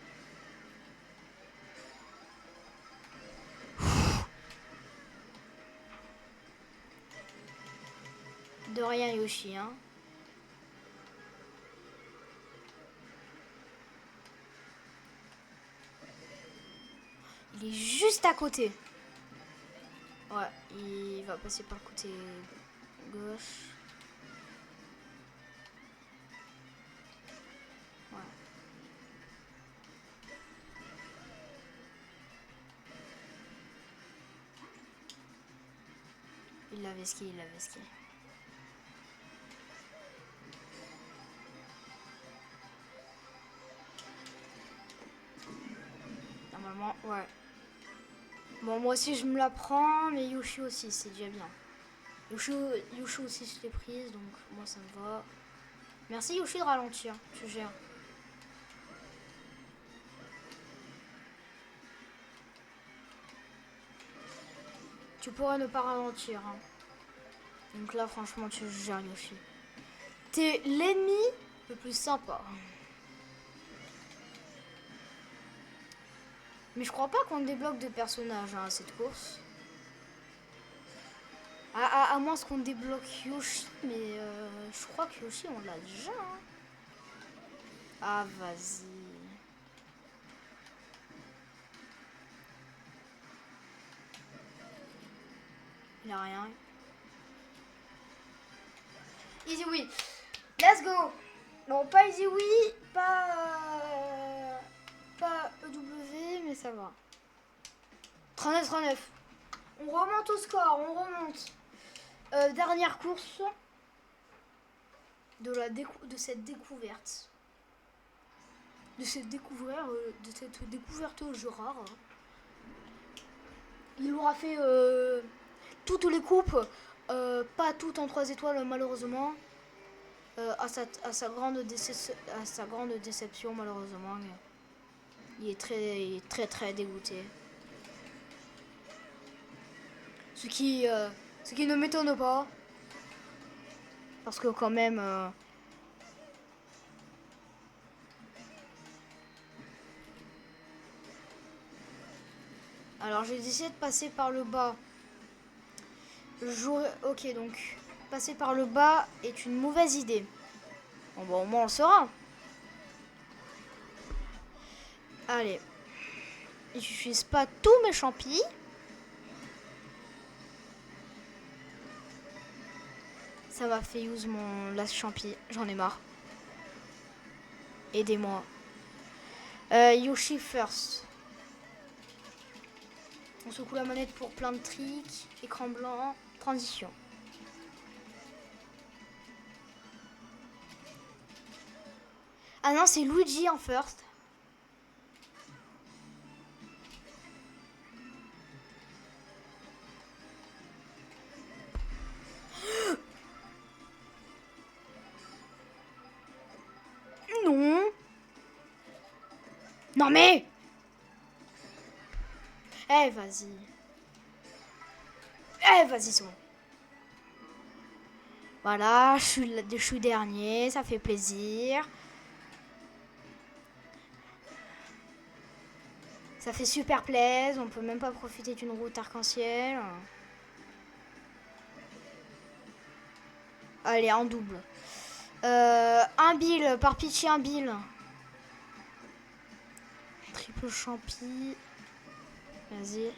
De rien Yoshi, hein. Il est juste à côté. Ouais, il va passer par le côté gauche. Ouais. Il l'avait ski, il l'avait ski. Normalement, ouais. Bon, moi aussi je me la prends, mais Yoshi aussi, c'est déjà bien. Yoshi aussi je l'ai prise, donc moi ça me va. Merci Yoshi de ralentir, tu gères. Tu pourrais ne pas ralentir. Hein. Donc là franchement tu gères Yoshi. T'es l'ennemi le plus sympa. Mais je crois pas qu'on débloque de personnages à cette course. À moins qu'on débloque Yoshi, mais je crois que Yoshi on l'a déjà. Hein. Ah vas-y. Il a rien. Easy oui. Let's go. Non pas Easy oui, pas EW, mais ça va. 39-39. On remonte au score, on remonte. Dernière course de cette découverte. De cette découverte au jeu rare. Il aura fait toutes les coupes, pas toutes en 3 étoiles malheureusement. À sa grande déception malheureusement. Il est très dégoûté. Ce qui ne m'étonne pas. Parce que quand même... Alors j'ai décidé de passer par le bas. Ok, donc passer par le bas est une mauvaise idée. Bon, bah, au moins on le saura. Allez. J'utilise pas tous mes champis. Ça m'a fait use mon last champi. J'en ai marre. Aidez-moi. Yoshi first. On secoue la manette pour plein de tricks. Écran blanc. Transition. Ah non, c'est Luigi en first. Non mais... Eh, vas-y. Eh, vas-y, c'est bon. Voilà, je suis dernier, ça fait plaisir. Ça fait super plaisir, on peut même pas profiter d'une route arc-en-ciel. Allez, en double. Un bill, par pitié, un bill. Triple champi. Vas-y.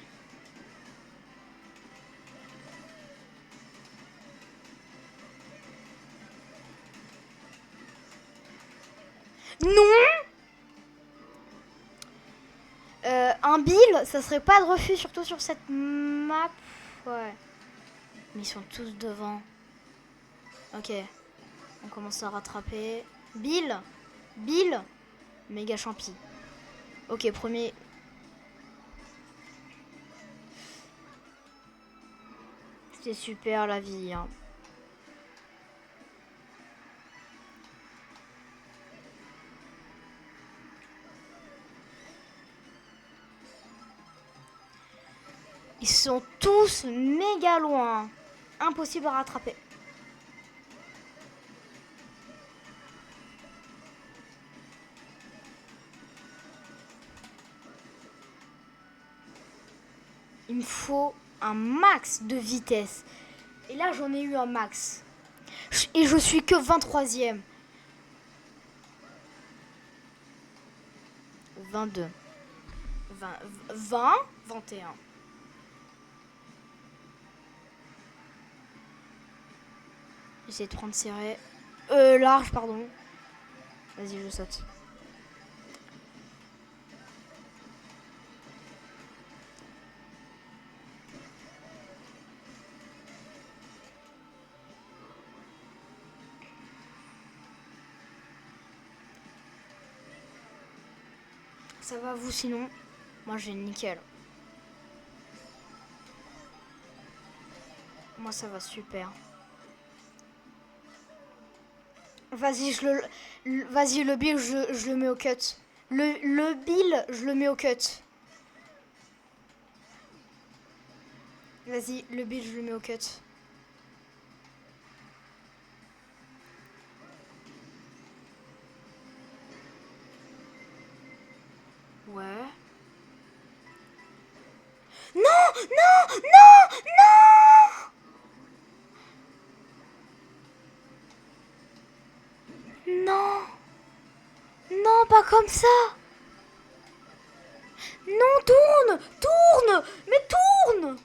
Non. Un bill, ça serait pas de refus, surtout sur cette map. Ouais. Mais ils sont tous devant. Ok. On commence à rattraper. Bill. Bill. Méga champi. Ok, premier. C'était super la vie. Hein. Ils sont tous méga loin. Impossible à rattraper. Il me faut un max de vitesse. Et là, j'en ai eu un max. Et je suis que 23e. 22. 20, 21. J'essaie de prendre serré. Large, pardon. Vas-y, je saute. Ça va vous sinon? Moi j'ai nickel. Moi ça va super. Vas-y, vas-y le bill, je le mets au cut. Le bill, je le mets au cut. Vas-y, le bill, je le mets au cut. Ouais. Non, non, non, non. Non. Non, pas comme ça. Non, tourne, tourne, mais tourne.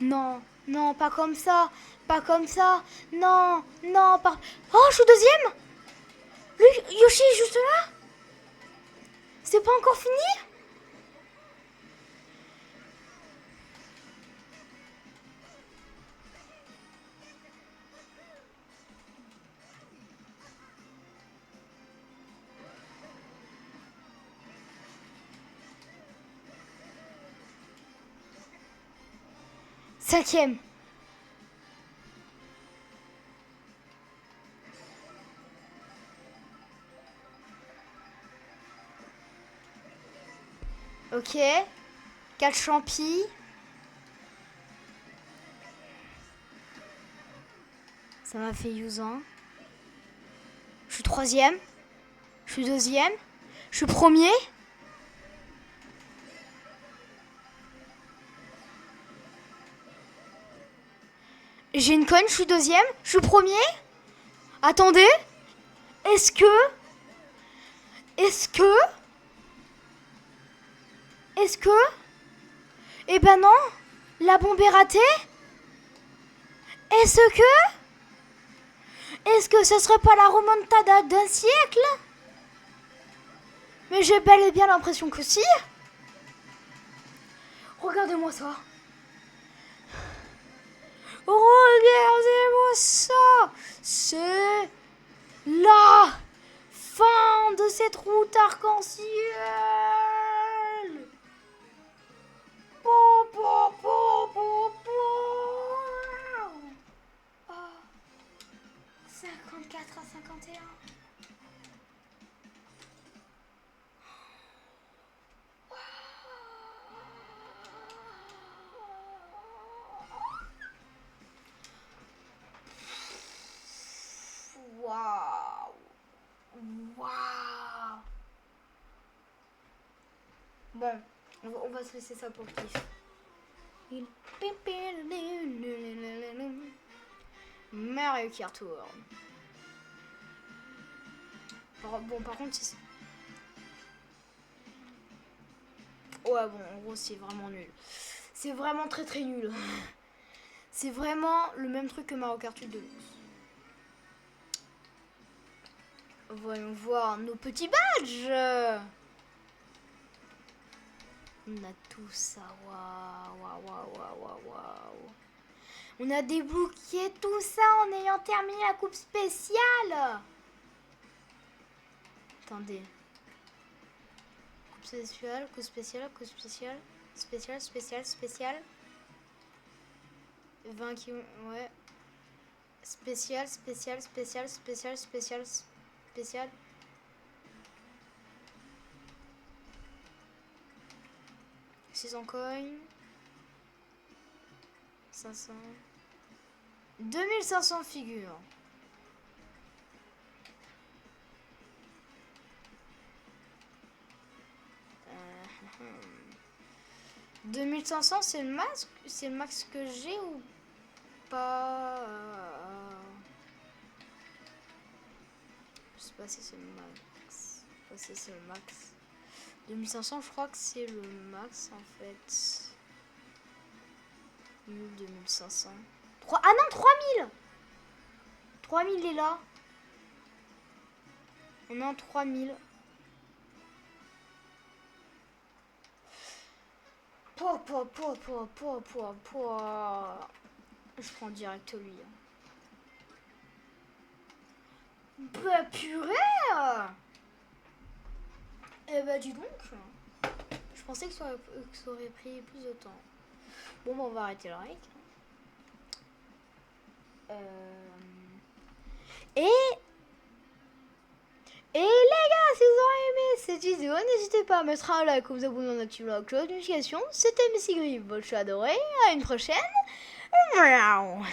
Non, non, pas comme ça, pas comme ça. Non, non, pas... Oh, je suis deuxième. Yoshi est juste là. C'est pas encore fini? 5e. Ok. 4 champis. Ça m'a fait usant. Je suis troisième. Je suis deuxième. Je suis premier. J'ai une conne, je suis deuxième. Je suis premier. Attendez. Est-ce que... Eh ben non. La bombe est ratée. Est-ce que ce serait pas la remontada d'un siècle? Mais j'ai bel et bien l'impression que si. Regardez-moi ça. Regardez-moi ça. C'est la fin de cette route arc-en-ciel. 54 à 51. Bon, on va se laisser ça pour le kiff. Mario Kart Tour. Bon, par contre, si ouais, bon, en gros, c'est vraiment nul. C'est vraiment très très nul. C'est vraiment le même truc que Mario Kart 8 Deluxe. Voyons voir nos petits badges. On a tout ça. Waouh. On a débloqué tout ça en ayant terminé la coupe spéciale. Attendez. Coupe spéciale, coupe spéciale. 20 qui... Ouais. Spécial. 600 coins. 500. 2500 figures. Euh, 2500 c'est le max que j'ai ou pas? Je sais pas si c'est le max. Si c'est le max. 2500 je crois que c'est le max en fait. 2500. Ah non, 3000. 3000 est là. On est en 3000. Je prends direct lui. Bah purée. Eh bah dis donc. Je pensais que ça aurait pris plus de temps. Bon bah on va arrêter le rec. Et les gars, si vous avez aimé cette vidéo, n'hésitez pas à mettre un like ou vous abonner en activant la cloche de notification. C'était Messi Grip, votre chat adoré. À une prochaine. Miaou.